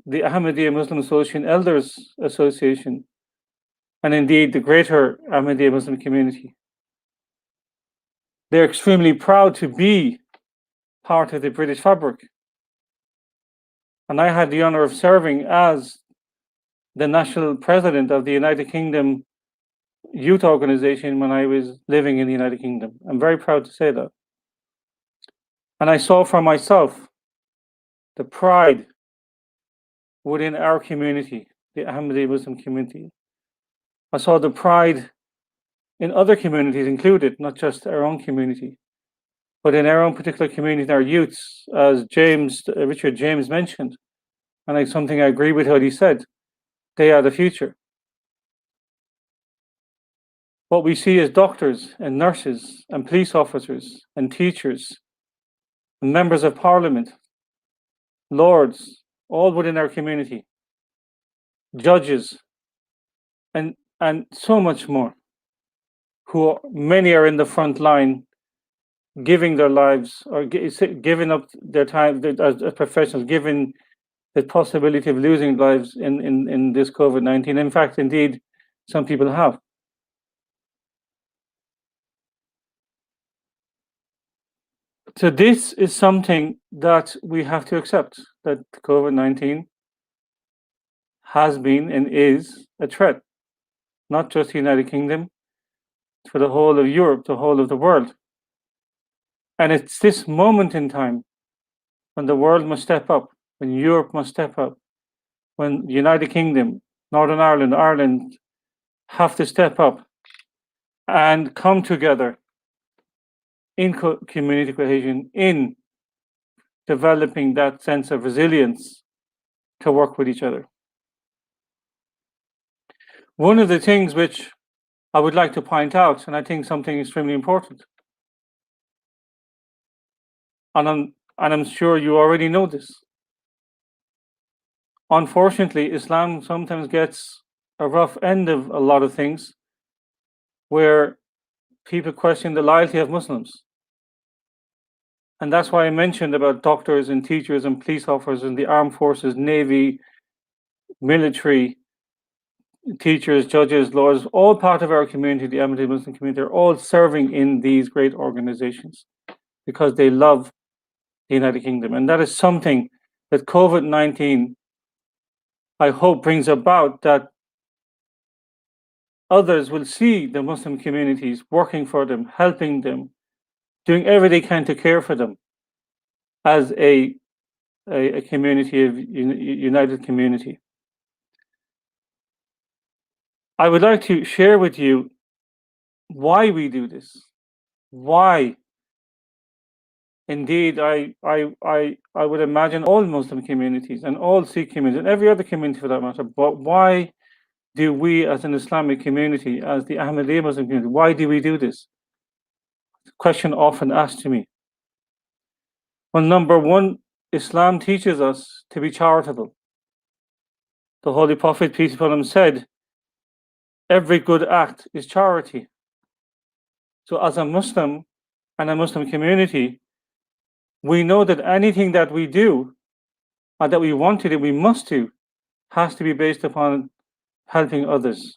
[SPEAKER 8] the Ahmadiyya Muslim Association Elders Association, and indeed the greater Ahmadiyya Muslim community, they're extremely proud to be part of the British fabric. And I had the honor of serving as the national president of the United Kingdom youth organization when I was living in the United Kingdom. I'm very proud to say that. And I saw for myself the pride within our community, the Ahmadiyya Muslim community, I saw the pride in other communities included, not just our own community, but in our own particular community, in our youths, as Richard James mentioned, and it's something I agree with what he said, they are the future. What we see as doctors and nurses and police officers and teachers and members of parliament, lords, all within our community, judges, and so much more, many are in the front line, giving their lives or giving up their time as professionals, given the possibility of losing lives in this COVID-19. In fact, indeed, some people have. So this is something that we have to accept, that COVID-19 has been and is a threat, not just the United Kingdom, for the whole of Europe, the whole of the world. And it's this moment in time when the world must step up, when Europe must step up, when the United Kingdom, Northern Ireland, Ireland have to step up and come together in community cohesion, in developing that sense of resilience to work with each other. One of the things which I would like to point out, and I think something extremely important, and I'm sure you already know this. Unfortunately, Islam sometimes gets a rough end of a lot of things where people question the loyalty of Muslims. And that's why I mentioned about doctors and teachers and police officers in the armed forces, navy, military, teachers, judges, lawyers, all part of our community, the Ahmadiyya Muslim community, are all serving in these great organizations because they love the United Kingdom. And that is something that COVID-19, I hope, brings about, that others will see the Muslim communities working for them, helping them, doing everything they can to care for them as a community, of united community. I would like to share with you why we do this. Why? Indeed, I would imagine all Muslim communities and all Sikh communities and every other community for that matter, but why do we as an Islamic community, as the Ahmadiyya Muslim community, why do we do this? Question often asked to me. Well, number one, Islam teaches us to be charitable. The Holy Prophet, peace be upon him, said, every good act is charity. So as a Muslim and a Muslim community, we know that anything that we do or that we want to do, we must do, has to be based upon helping others.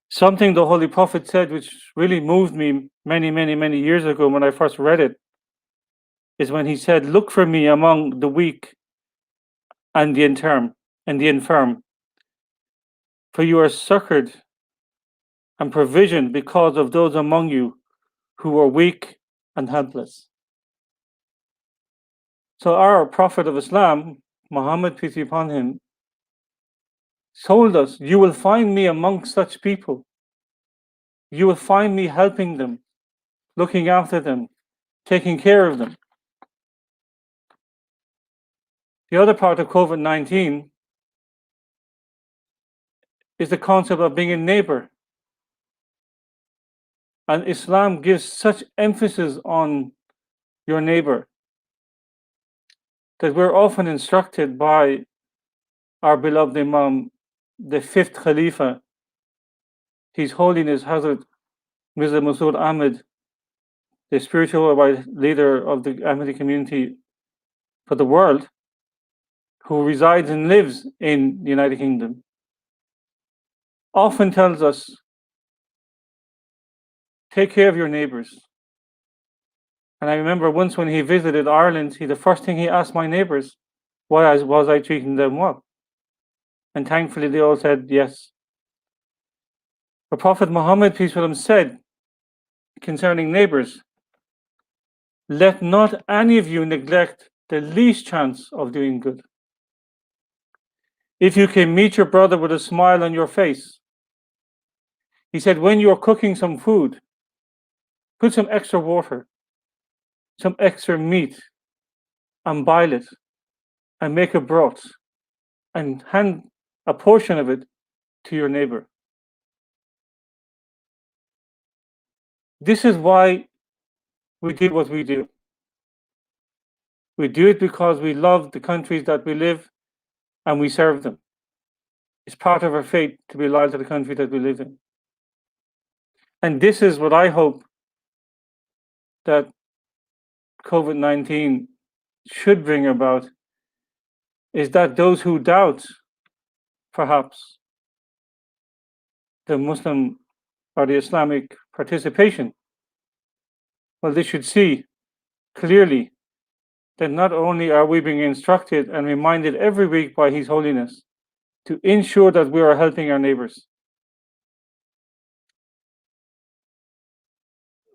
[SPEAKER 8] Something the Holy Prophet said, which really moved me many years ago when I first read it, is when he said, look for me among the weak and the infirm, for you are succored and provisioned because of those among you who are weak and helpless. So our Prophet of Islam, Muhammad, peace be upon him, told us, you will find me amongst such people. You will find me helping them, looking after them, taking care of them. The other part of COVID-19 is the concept of being a neighbor. And Islam gives such emphasis on your neighbor that we're often instructed by our beloved Imam, the fifth Khalifa, His Holiness Hazrat Mirza Masud Ahmad, the spiritual leader of the Ahmadi community for the world, who resides and lives in the United Kingdom, often tells us, take care of your neighbors. And I remember once when he visited Ireland, the first thing he asked my neighbors, why was I treating them well? And thankfully they all said yes. The Prophet Muhammad, peace be upon him, said concerning neighbors, let not any of you neglect the least chance of doing good. if you can meet your brother with a smile on your face. He said, when you're cooking some food, put some extra water, some extra meat, and boil it, and make a broth, and hand a portion of it to your neighbor. This is why we do what we do. We do it because we love the countries that we live and we serve them. It's part of our faith to be loyal to the country that we live in. And this is what I hope that COVID-19 should bring about, is that those who doubt, perhaps, the Muslim or the Islamic participation, well, they should see clearly that not only are we being instructed and reminded every week by His Holiness to ensure that we are helping our neighbors.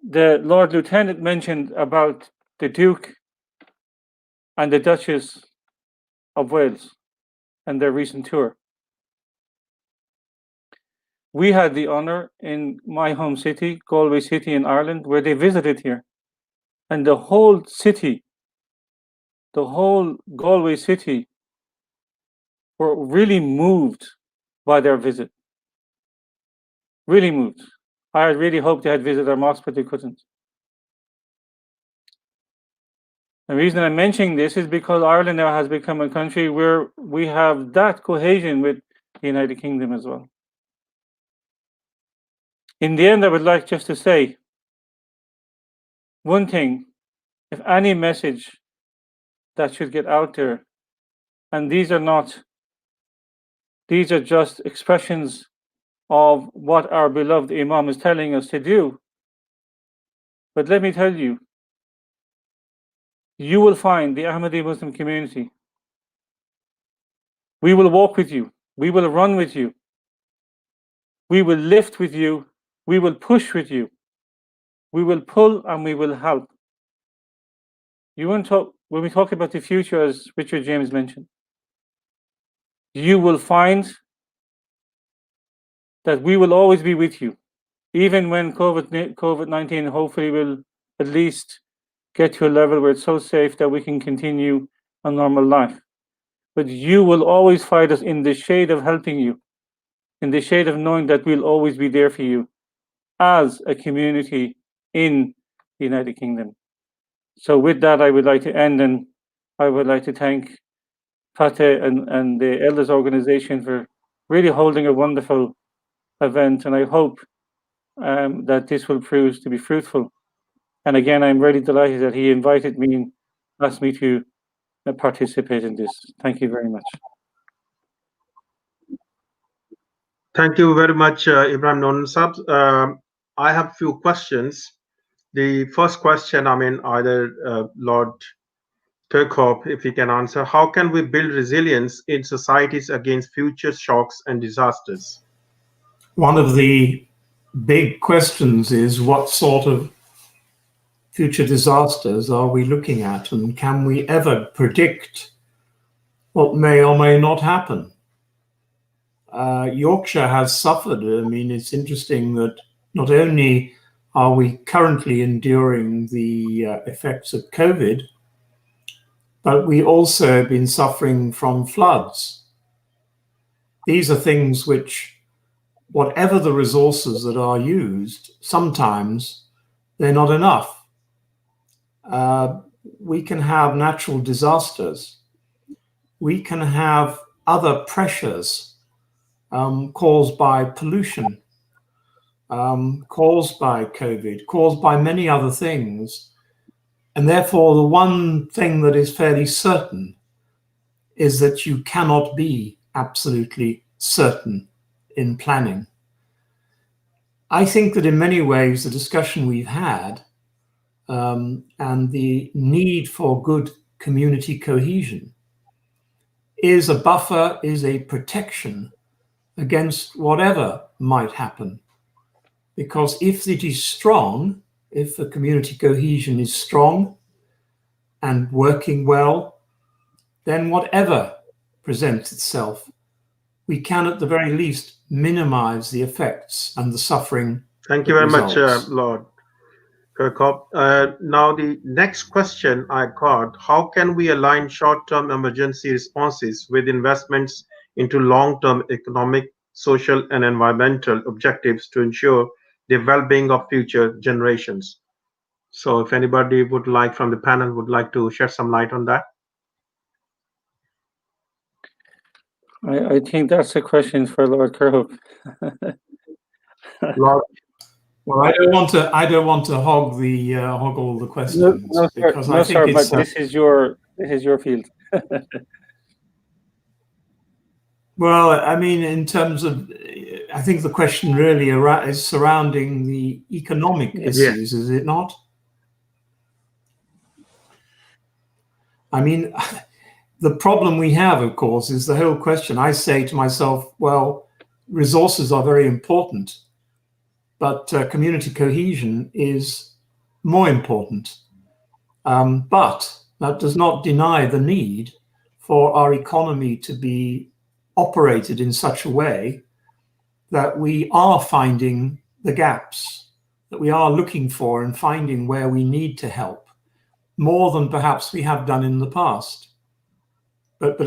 [SPEAKER 8] The Lord Lieutenant mentioned about the Duke and the Duchess of Wales and their recent tour. We had the honor in my home city, Galway City in Ireland, where they visited here. And the whole city, the whole Galway City, were really moved by their visit. Really moved. I really hoped they had visited our mosque, but they couldn't. The reason I'm mentioning this is because Ireland now has become a country where we have that cohesion with the United Kingdom as well. In the end, I would like just to say one thing: if any message that should get out there, and these are just expressions of what our beloved Imam is telling us to do. But let me tell you, you will find the Ahmadiyya Muslim community. We will walk with you. We will run with you. We will lift with you. We will push with you. We will pull and we will help. When we talk about the future, as Richard James mentioned, you will find that we will always be with you, even when COVID-19 hopefully will at least get to a level where it's so safe that we can continue a normal life. But you will always find us in the shade of helping you, in the shade of knowing that we'll always be there for you as a community in the United Kingdom. So with that, I would like to end, and I would like to thank Fateh and the Elders Organization for really holding a wonderful event, and I hope that this will prove to be fruitful. And again, I'm really delighted that he invited me and asked me to participate in this. Thank you very much.
[SPEAKER 1] Thank you very much, Ibrahim Nonan Sahab. I have a few questions. The first question, either Lord Kirkhope, if he can answer: how can we build resilience in societies against future shocks and disasters?
[SPEAKER 7] One of the big questions is, what sort of future disasters are we looking at, and can we ever predict what may or may not happen? Yorkshire has suffered. It's interesting that not only are we currently enduring the effects of COVID, but we also have been suffering from floods. These are things which, whatever the resources that are used, sometimes they're not enough. We can have natural disasters. We can have other pressures caused by pollution, caused by COVID, caused by many other things. And therefore, the one thing that is fairly certain is that you cannot be absolutely certain in planning. I think that in many ways, the discussion we've had and the need for good community cohesion is a buffer, is a protection against whatever might happen. Because if it is strong, if the community cohesion is strong and working well, then whatever presents itself we can at the very least minimize the effects and the suffering.
[SPEAKER 1] Thank you very much, Lord Kirkhope. Now the next question I got, how can we align short-term emergency responses with investments into long-term economic, social and environmental objectives to ensure the well-being of future generations? So if anybody would like from the panel would like to shed some light on that.
[SPEAKER 8] I think that's a question for Lord Kirkhope.
[SPEAKER 1] Lord,
[SPEAKER 7] well, I don't want to hog all the questions because I think it's.
[SPEAKER 8] But this is your field.
[SPEAKER 7] Well, I mean, in terms of, I think the question really is surrounding the economic issues, is it not? I mean, the problem we have, of course, is the whole question. I say to myself, well, resources are very important, but community cohesion is more important. But that does not deny the need for our economy to be operated in such a way that we are finding the gaps, that we are looking for and finding where we need to help, more than perhaps we have done in the past. But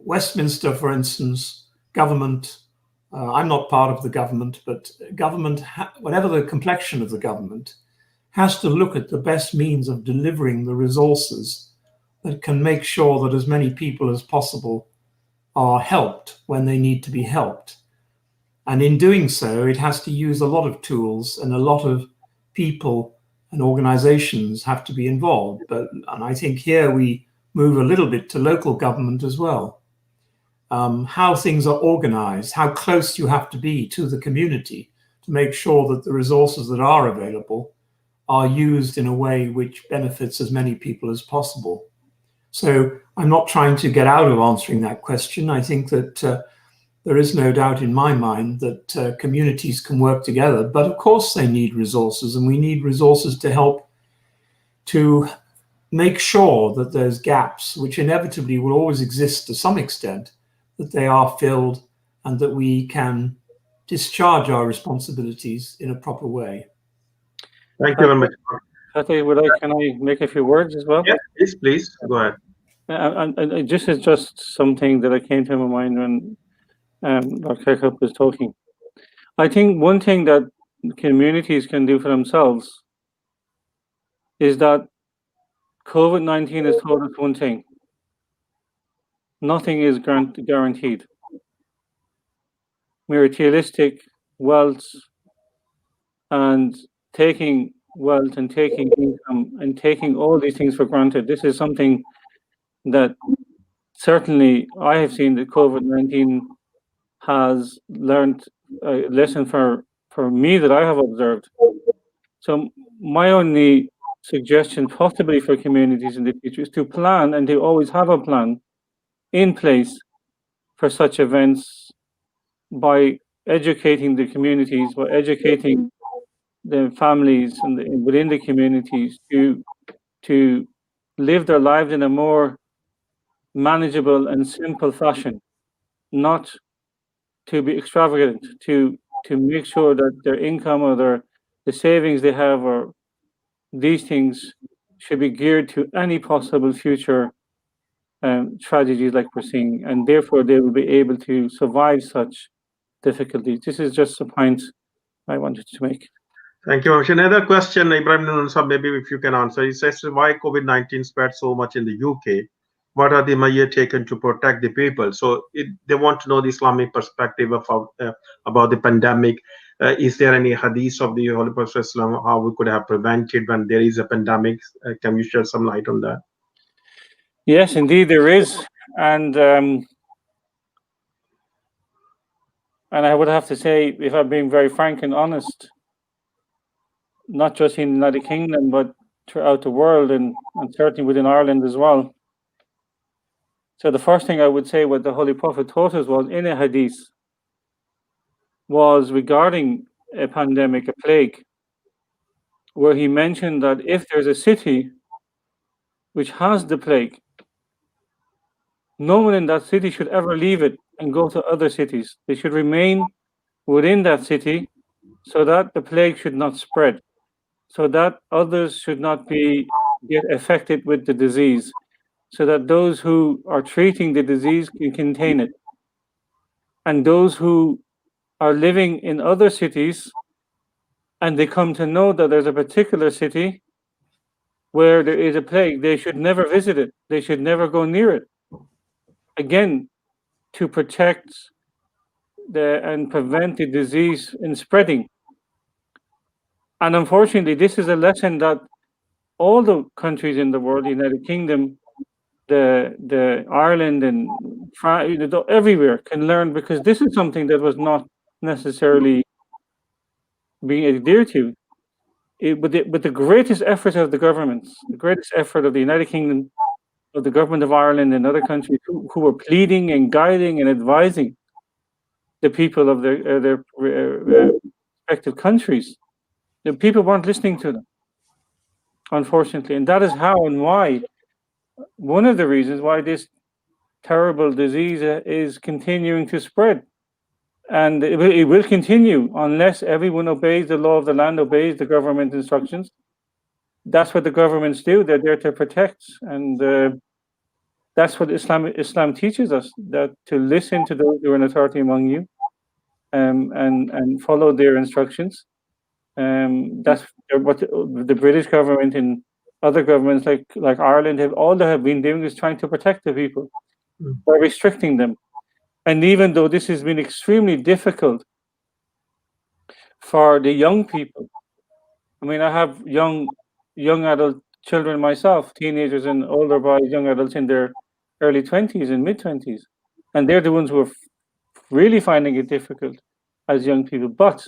[SPEAKER 7] Westminster, for instance, government, I'm not part of the government, but government, whatever the complexion of the government, has to look at the best means of delivering the resources that can make sure that as many people as possible are helped when they need to be helped. And in doing so, it has to use a lot of tools, and a lot of people and organizations have to be involved. And I think here we move a little bit to local government as well. How things are organized, how close you have to be to the community to make sure that the resources that are available are used in a way which benefits as many people as possible. So I'm not trying to get out of answering that question. I think that there is no doubt in my mind that communities can work together, but of course they need resources, and we need resources to help to make sure that those gaps, which inevitably will always exist to some extent, that they are filled and that we can discharge our responsibilities in a proper way.
[SPEAKER 1] Thank you very much.
[SPEAKER 8] Can I make a few words as well?
[SPEAKER 1] Yeah, please, go ahead.
[SPEAKER 8] And this is just something that came to my mind when Dr. Kirkhope was talking. I think one thing that communities can do for themselves is that COVID-19 has taught us one thing: nothing is guaranteed. Materialistic wealth and taking wealth and taking income and taking all these things for granted. This is something that certainly I have seen that COVID-19 has learned a lesson for me that I have observed. So my only suggestion possibly for communities in the future is to plan, and to always have a plan in place for such events, by educating the communities, by educating the families and within the communities to live their lives in a more manageable and simple fashion, not to be extravagant, to make sure that their income or the savings they have, or these things should be geared to any possible future tragedies like we're seeing, and therefore they will be able to survive such difficulties. This is just a point I wanted to make.
[SPEAKER 1] Thank you. Another question, Ibrahim, maybe if you can answer. He says, why COVID-19 spread so much in the UK? What are the measures taken to protect the people? So they want to know the Islamic perspective about the pandemic. Is there any hadith of the Holy Prophet how we could have prevented when there is a pandemic? Can you shed some light on that?
[SPEAKER 8] Yes, indeed there is. And I would have to say, if I'm being very frank and honest, not just in the United Kingdom, but throughout the world, and certainly within Ireland as well. So the first thing I would say, what the Holy Prophet taught us was in a hadith, was regarding a pandemic, a plague, where he mentioned that if there's a city which has the plague, no one in that city should ever leave it and go to other cities. They should remain within that city so that the plague should not spread, so that others should not get affected with the disease, so that those who are treating the disease can contain it. And those who are living in other cities and they come to know that there's a particular city where there is a plague, they should never visit it. They should never go near it. Again, to protect and prevent the disease in spreading. And unfortunately, this is a lesson that all the countries in the world, the United Kingdom, the Ireland and France, everywhere can learn, because this is something that was not necessarily being adhered to. But the greatest effort of the governments, the greatest effort of the United Kingdom, of the government of Ireland and other countries who were pleading and guiding and advising the people of their respective countries, the people weren't listening to them, unfortunately. And that is how and why, one of the reasons why this terrible disease is continuing to spread. And it will continue unless everyone obeys the law of the land, obeys the government instructions. That's what the governments do. They're there to protect. And that's what Islam teaches us, that to listen to those who are in authority among you, and follow their instructions. That's what the British government and other governments like Ireland have been doing, is trying to protect the people by restricting them. And even though this has been extremely difficult for the young people, I mean, I have young adult children myself, teenagers and older boys, young adults in their early 20s and mid 20s, and they're the ones who are really finding it difficult as young people. But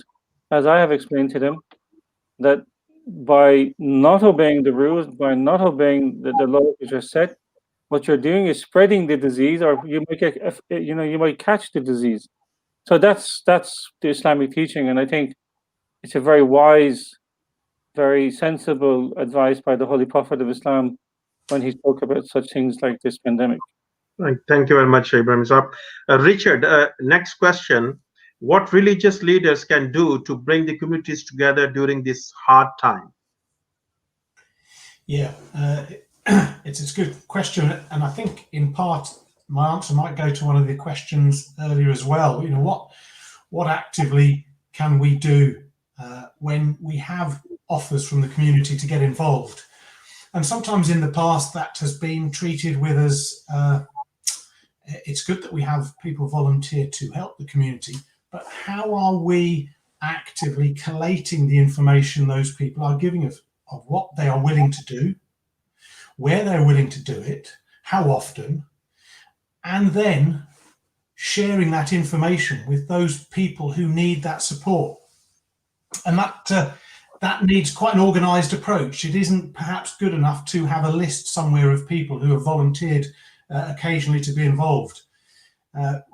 [SPEAKER 8] as I have explained to them, that by not obeying the rules, by not obeying the laws which are set, what you're doing is spreading the disease, or you might catch the disease. So that's the Islamic teaching, and I think it's a very wise, very sensible advice by the Holy Prophet of Islam when he spoke about such things like this pandemic.
[SPEAKER 1] Right. Thank you very much, Ibrahim Saab. Richard, next question. What religious leaders can do to bring the communities together during this hard time?
[SPEAKER 5] Yeah, it's a good question, and I think in part my answer might go to one of the questions earlier as well. You know, what actively can we do when we have offers from the community to get involved? And sometimes in the past that has been treated with as it's good that we have people volunteer to help the community, but how are we actively collating the information those people are giving us of what they are willing to do, where they're willing to do it, how often, and then sharing that information with those people who need that support. And that needs quite an organised approach. It isn't perhaps good enough to have a list somewhere of people who have volunteered occasionally to be involved.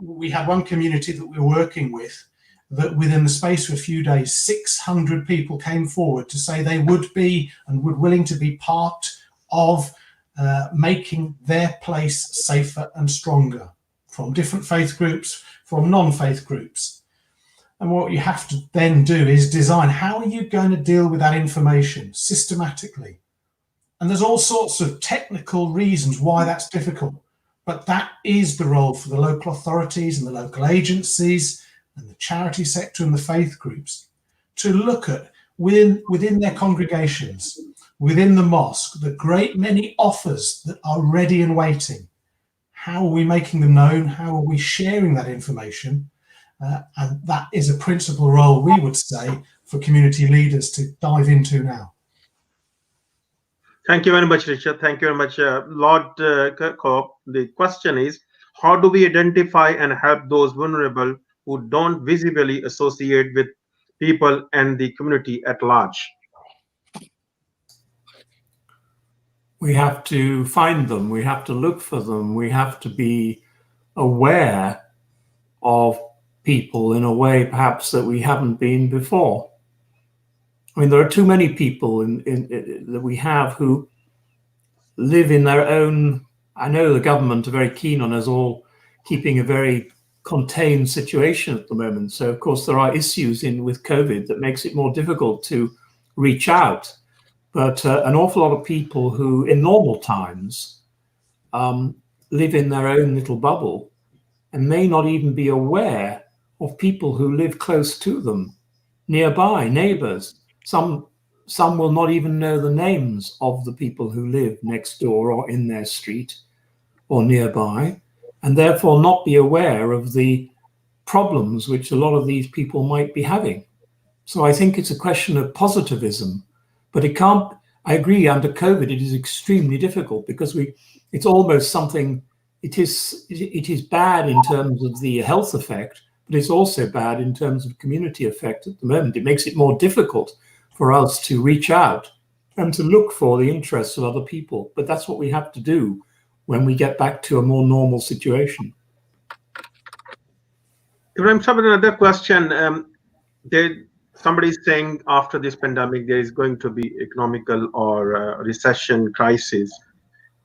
[SPEAKER 5] We had one community that we were working with that within the space of a few days, 600 people came forward to say they would be and would willing to be part of making their place safer and stronger, from different faith groups, from non-faith groups. And what you have to then do is design, how are you going to deal with that information systematically? And there's all sorts of technical reasons why that's difficult, but that is the role for the local authorities and the local agencies and the charity sector and the faith groups to look at within their congregations, within the mosque, the great many offers that are ready and waiting. How are we making them known? How are we sharing that information? And that is a principal role, we would say, for community leaders to dive into now.
[SPEAKER 1] Thank you very much, Richard. Thank you very much, Lord Kirkhope. The question is, how do we identify and help those vulnerable who don't visibly associate with people and the community at large?
[SPEAKER 7] We have to find them. We have to look for them. We have to be aware of people in a way perhaps that we haven't been before. I mean, there are too many people that we have who live in their own. I know the government are very keen on us all keeping a very contained situation at the moment. So of course there are issues with COVID that makes it more difficult to reach out. But an awful lot of people who in normal times live in their own little bubble and may not even be aware of people who live close to them, nearby, neighbors. Some will not even know the names of the people who live next door or in their street or nearby, and therefore not be aware of the problems which a lot of these people might be having. So I think it's a question of positivism, but it can't, I agree, under COVID, it is extremely difficult because it's almost something, it is bad in terms of the health effect, but it's also bad in terms of community effect at the moment. It makes it more difficult for us to reach out and to look for the interests of other people. But that's what we have to do when we get back to a more normal situation.
[SPEAKER 1] Ibrahim, another question. Somebody is saying after this pandemic, there is going to be economical or recession crisis.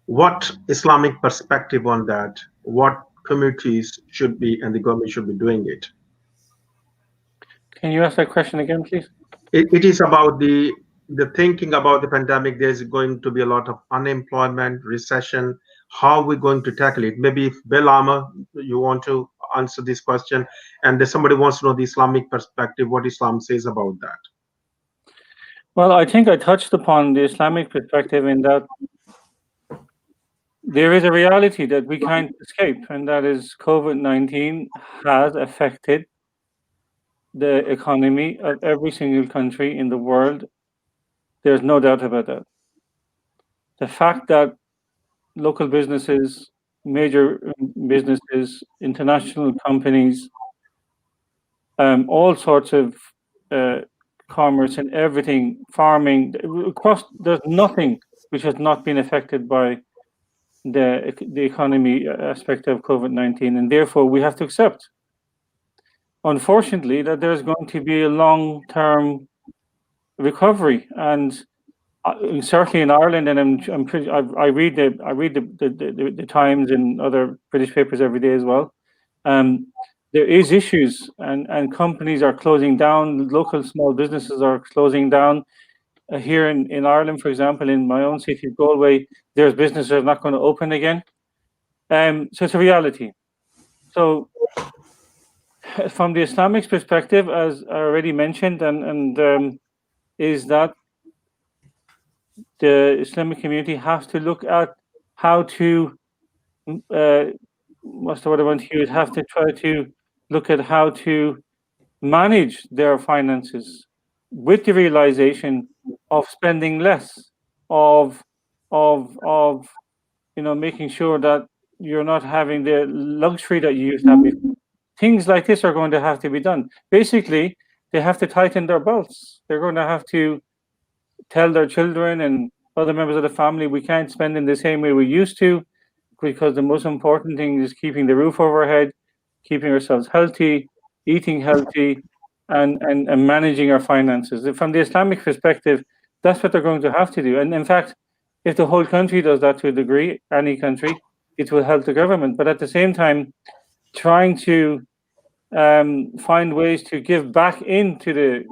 [SPEAKER 1] What Islamic perspective on that? What communities should be and the government should be doing it?
[SPEAKER 8] Can you ask that question again, please?
[SPEAKER 1] It is about the thinking about the pandemic. There's going to be a lot of unemployment, recession. How are we going to tackle it? Maybe if Belama, you want to answer this question, and if somebody wants to know the Islamic perspective, what Islam says about that.
[SPEAKER 8] Well, I think I touched upon the Islamic perspective in that there is a reality that we can't escape, and that is COVID-19 has affected the economy of every single country in the world. There's no doubt about that. The fact that local businesses, major businesses, international companies, all sorts of commerce and everything, farming, across, there's nothing which has not been affected by the economy aspect of COVID-19, and therefore we have to accept, unfortunately, that there's going to be a long-term recovery. And certainly in Ireland, and I read the Times and other British papers every day as well. There is issues, and companies are closing down. Local small businesses are closing down. Here in Ireland, for example, in my own city of Galway, there's businesses that are not going to open again. So it's a reality. So from the Islamic perspective, as I already mentioned, is that the Islamic community has to look at how to, what's the word I want to use, have to try to look at how to manage their finances with the realization of spending less, of making sure that you're not having the luxury that you used to have before. Things like this are going to have to be done. Basically, they have to tighten their belts. They're going to have to tell their children and other members of the family, we can't spend in the same way we used to, because the most important thing is keeping the roof over our head, keeping ourselves healthy, eating healthy, and managing our finances. From the Islamic perspective, that's what they're going to have to do. And in fact, if the whole country does that to a degree, any country, it will help the government. But at the same time, trying to find ways to give back into the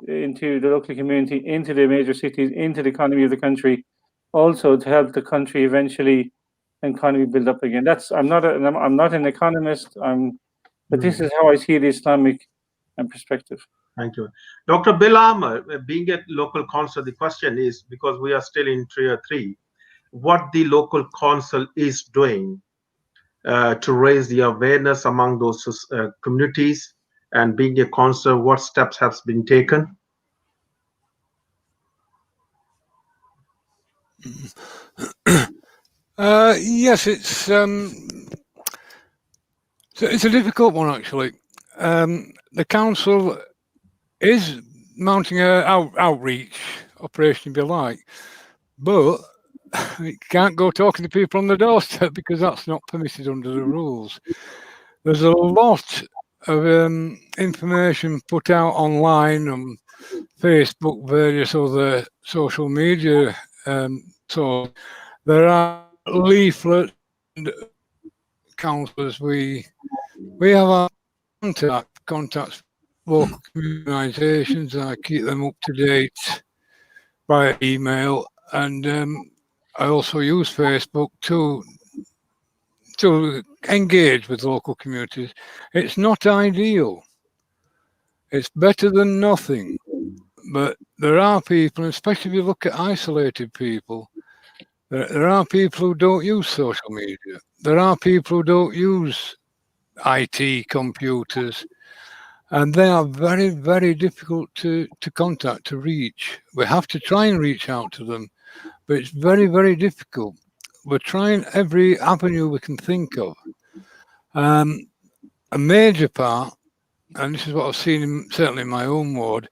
[SPEAKER 8] local community, into the major cities, into the economy of the country, also to help the country eventually economy build up again. I'm not an economist. But this is how I see the Islamic perspective.
[SPEAKER 1] Thank you, Dr. Bilam. Being a local council, the question is, because we are still in Tier 3, what the local council is doing to raise the awareness among those communities, and being a council, what steps have been taken?
[SPEAKER 6] Yes, it's a difficult one actually. The council is mounting an outreach operation, if you like, but it can't go talking to people on the doorstep because that's not permitted under the rules. There's a lot of information put out online on Facebook, various other social media. So there are leaflets and councillors. We have our contacts local organisations. I keep them up to date by email, and I also use Facebook to engage with local communities. It's not ideal. It's better than nothing. But there are people, especially if you look at isolated people, there are people who don't use social media. There are people who don't use IT computers, and they are very, very difficult to contact, to reach. We have to try and reach out to them, but it's very, very difficult. We're trying every avenue we can think of. A major part, and this is what I've seen certainly in my own ward,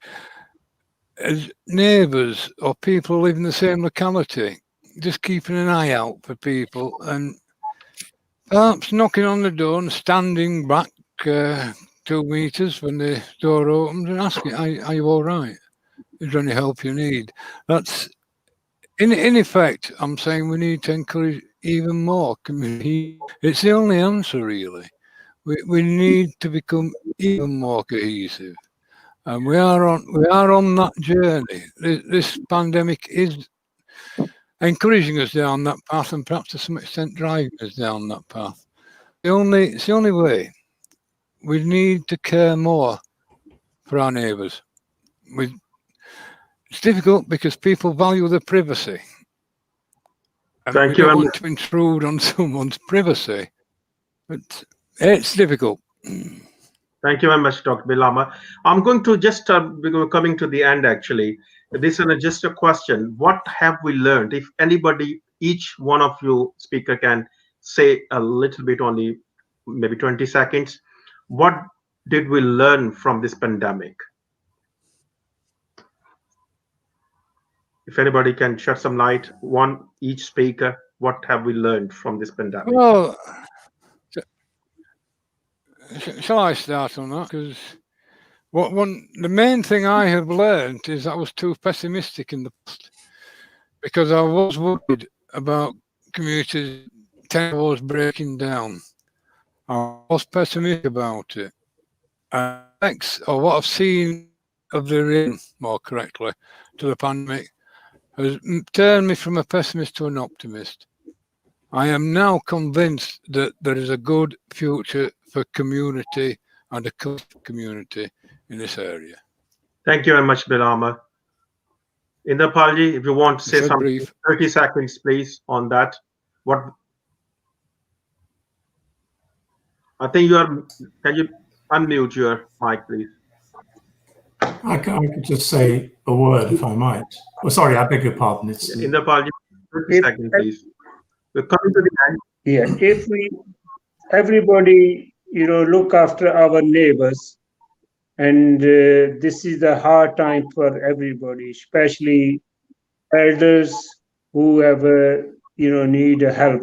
[SPEAKER 6] is neighbours or people who live in the same locality, just keeping an eye out for people and perhaps knocking on the door and standing back 2 meters when the door opens and asking, are you all right? Is there any help you need? That's, in effect, I'm saying we need to encourage even more community. It's the only answer, really. We need to become even more cohesive. And we are on that journey. This pandemic is encouraging us down that path, and perhaps to some extent driving us down that path. It's the only way. We need to care more for our neighbours. It's difficult because people value their privacy. And we don't want to intrude on someone's privacy. But it's difficult.
[SPEAKER 1] Thank you very much, Dr. Bilama. I'm going to just coming to the end, actually. This is just a question. What have we learned? If anybody, each one of you speaker can say a little bit, only maybe 20 seconds. What did we learn from this pandemic? If anybody can shed some light, one each speaker, what have we learned from this pandemic?
[SPEAKER 6] Well, shall I start on that? Because the main thing I have learned is I was too pessimistic in the past, because I was worried about communities 10 was breaking down. I was pessimistic about it. Thanks, or what I've seen of the reaction, more correctly, to the pandemic has turned me from a pessimist to an optimist. I am now convinced that there is a good future for community and a community in this area.
[SPEAKER 1] Thank you very much, Bilama. Indrapalji, if you want to say something, brief. 30 seconds, please, on that. What? I think can you unmute your mic, please?
[SPEAKER 7] I could just say a word, if I might. Oh, sorry, I beg your pardon. It's
[SPEAKER 1] Indrapalji, 30 seconds, please. We're coming to the end.
[SPEAKER 4] Yeah, if everybody, look after our neighbors, and this is a hard time for everybody, especially elders who have, need help.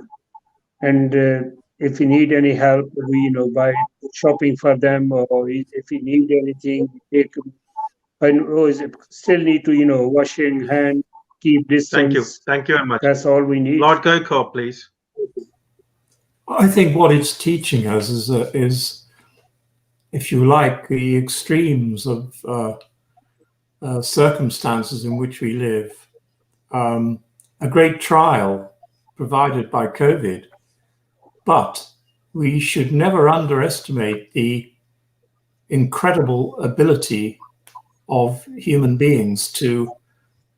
[SPEAKER 4] And if you need any help, we, buy shopping for them, or if you need anything, take them. And still need to, washing hand, keep distance.
[SPEAKER 1] Thank you very much.
[SPEAKER 4] That's all we need.
[SPEAKER 1] Lord Kirkhope, please.
[SPEAKER 7] I think what it's teaching us is, if you like, the extremes of circumstances in which we live. A great trial provided by COVID, but we should never underestimate the incredible ability of human beings to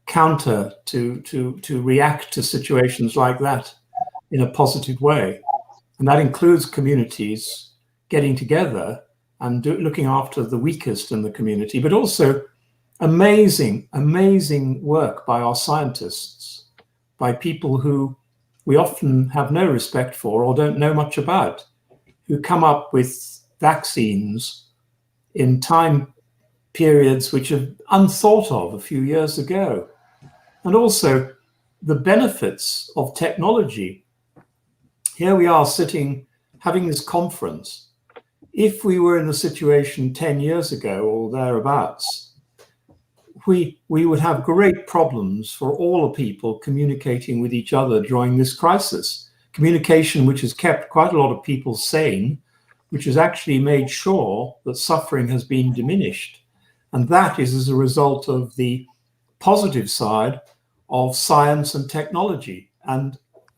[SPEAKER 7] counter, to react to situations like that in a positive way. And that includes communities getting together and looking after the weakest in the community, but also amazing work by our scientists, by people who we often have no respect for or don't know much about, who come up with vaccines in time periods which are unthought of a few years ago. And also the benefits of technology. Here we are sitting, having this conference. If we were in the situation 10 years ago or thereabouts, we would have great problems for all the people communicating with each other during this crisis. Communication which has kept quite a lot of people sane, which has actually made sure that suffering has been diminished. And that is as a result of the positive side of science and technology. And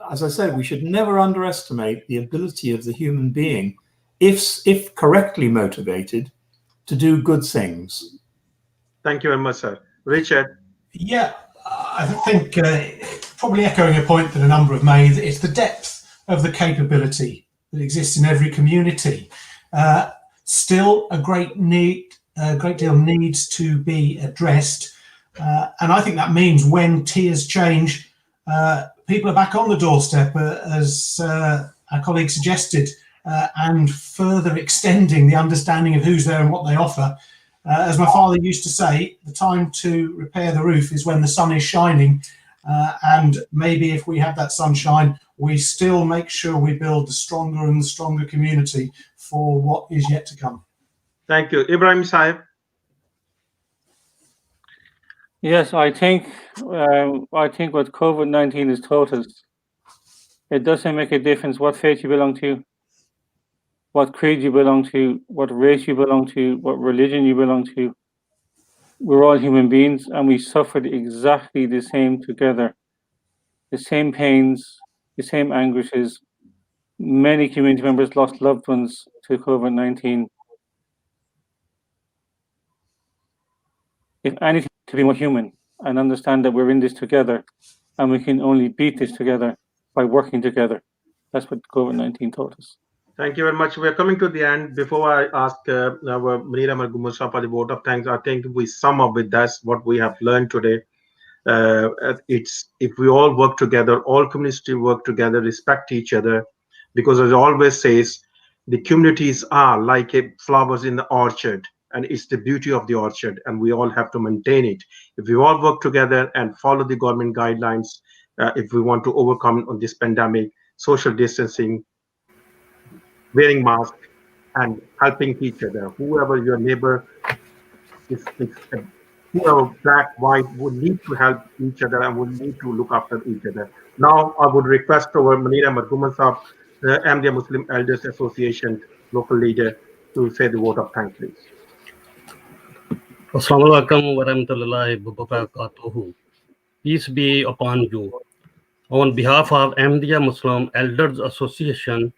[SPEAKER 7] as I said, we should never underestimate the ability of the human being, if correctly motivated, to do good things.
[SPEAKER 1] Thank you very much, sir. Richard?
[SPEAKER 5] Yeah, I think probably echoing a point that a number have made, it's the depth of the capability that exists in every community. Still, a great deal needs to be addressed, and I think that means when tiers change, people are back on the doorstep, as our colleague suggested, and further extending the understanding of who's there and what they offer. As my father used to say, the time to repair the roof is when the sun is shining, and maybe if we have that sunshine, we still make sure we build a stronger and stronger community for what is yet to come.
[SPEAKER 1] Thank you. Ibrahim Sahib?
[SPEAKER 8] Yes, I think what COVID-19 has taught us, it doesn't make a difference what faith you belong to, what creed you belong to, what race you belong to, what religion you belong to. We're all human beings and we suffered exactly the same together. The same pains, the same anguishes. Many community members lost loved ones to COVID-19. If anything, to be more human and understand that we're in this together and we can only beat this together by working together. That's what COVID-19 taught us.
[SPEAKER 1] Thank you very much. We're coming to the end. Before I ask our Munira Margumusha for the vote of thanks, I think we sum up with that what we have learned today. It's if we all work together, all communities work together, respect each other, because as it always says, the communities are like flowers in the orchard, and it's the beauty of the orchard, and we all have to maintain it. If we all work together and follow the government guidelines, if we want to overcome on this pandemic, social distancing, wearing masks, and helping each other, whoever your neighbor is whoever black, white, would need to help each other and would need to look after each other. Now, I would request our Munira Marguman Sahab, the Ahmadiyya Muslim Elders Association local leader, to say the vote of thanks, please.
[SPEAKER 9] Assalamu alaikum wa rahmatullahi wa barakatuhu. Peace be upon you. On behalf of Ahmadiyya Muslim Elders Association,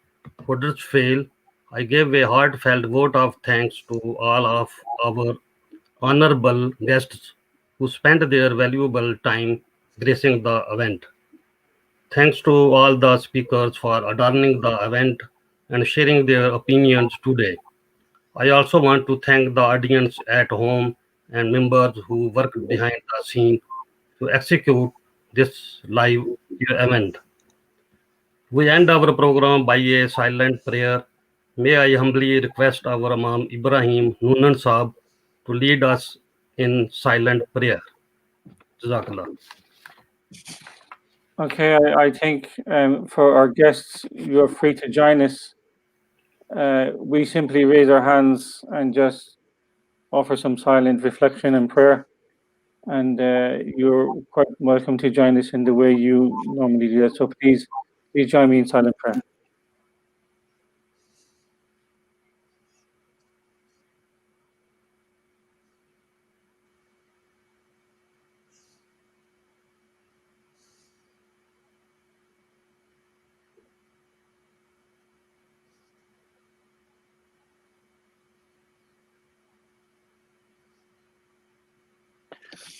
[SPEAKER 9] Huddersfield, I give a heartfelt vote of thanks to all of our honorable guests who spent their valuable time gracing the event. Thanks to all the speakers for adorning the event and sharing their opinions today. I also want to thank the audience at home and members who worked behind the scene to execute this live event. We end our program by a silent prayer. May I humbly request our Imam Ibrahim Noonan Saab to lead us in silent prayer. Jazakallah.
[SPEAKER 8] Okay, I think for our guests, you're free to join us. We simply raise our hands and just offer some silent reflection and prayer. And you're quite welcome to join us in the way you normally do that. So please join me in silent prayer.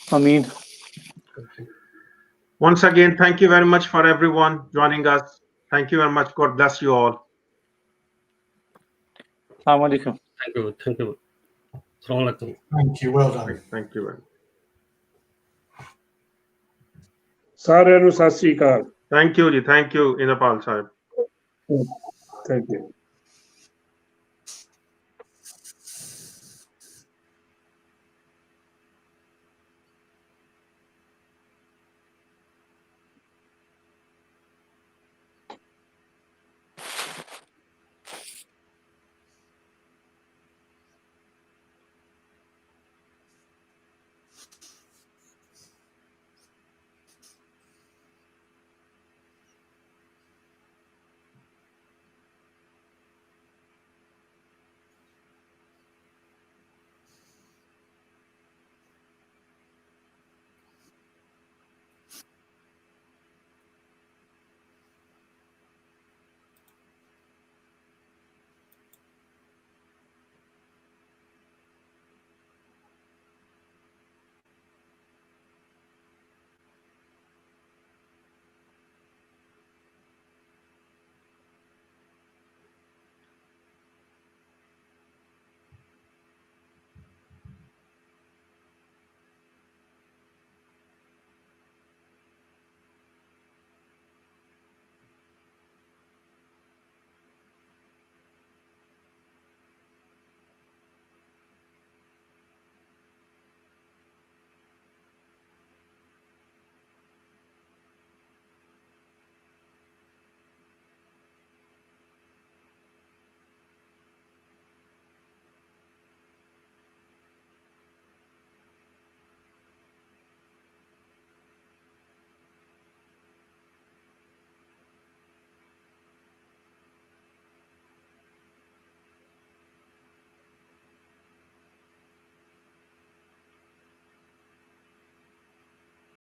[SPEAKER 8] Ameen.
[SPEAKER 1] Once again, thank you very much for everyone joining us. Thank you very much. God bless you all.
[SPEAKER 8] Assalamu alaikum.
[SPEAKER 9] Thank you. Thank you. Assalamu alaikum.
[SPEAKER 5] Thank you. Well done.
[SPEAKER 1] Thank you very much.
[SPEAKER 4] ਸਾਰਿਆਂ ਨੂੰ ਸਤਿ ਸ੍ਰੀ ਅਕਾਲ।
[SPEAKER 1] Thank you, Ji. Thank you, Inapal Sahib.
[SPEAKER 4] Thank you.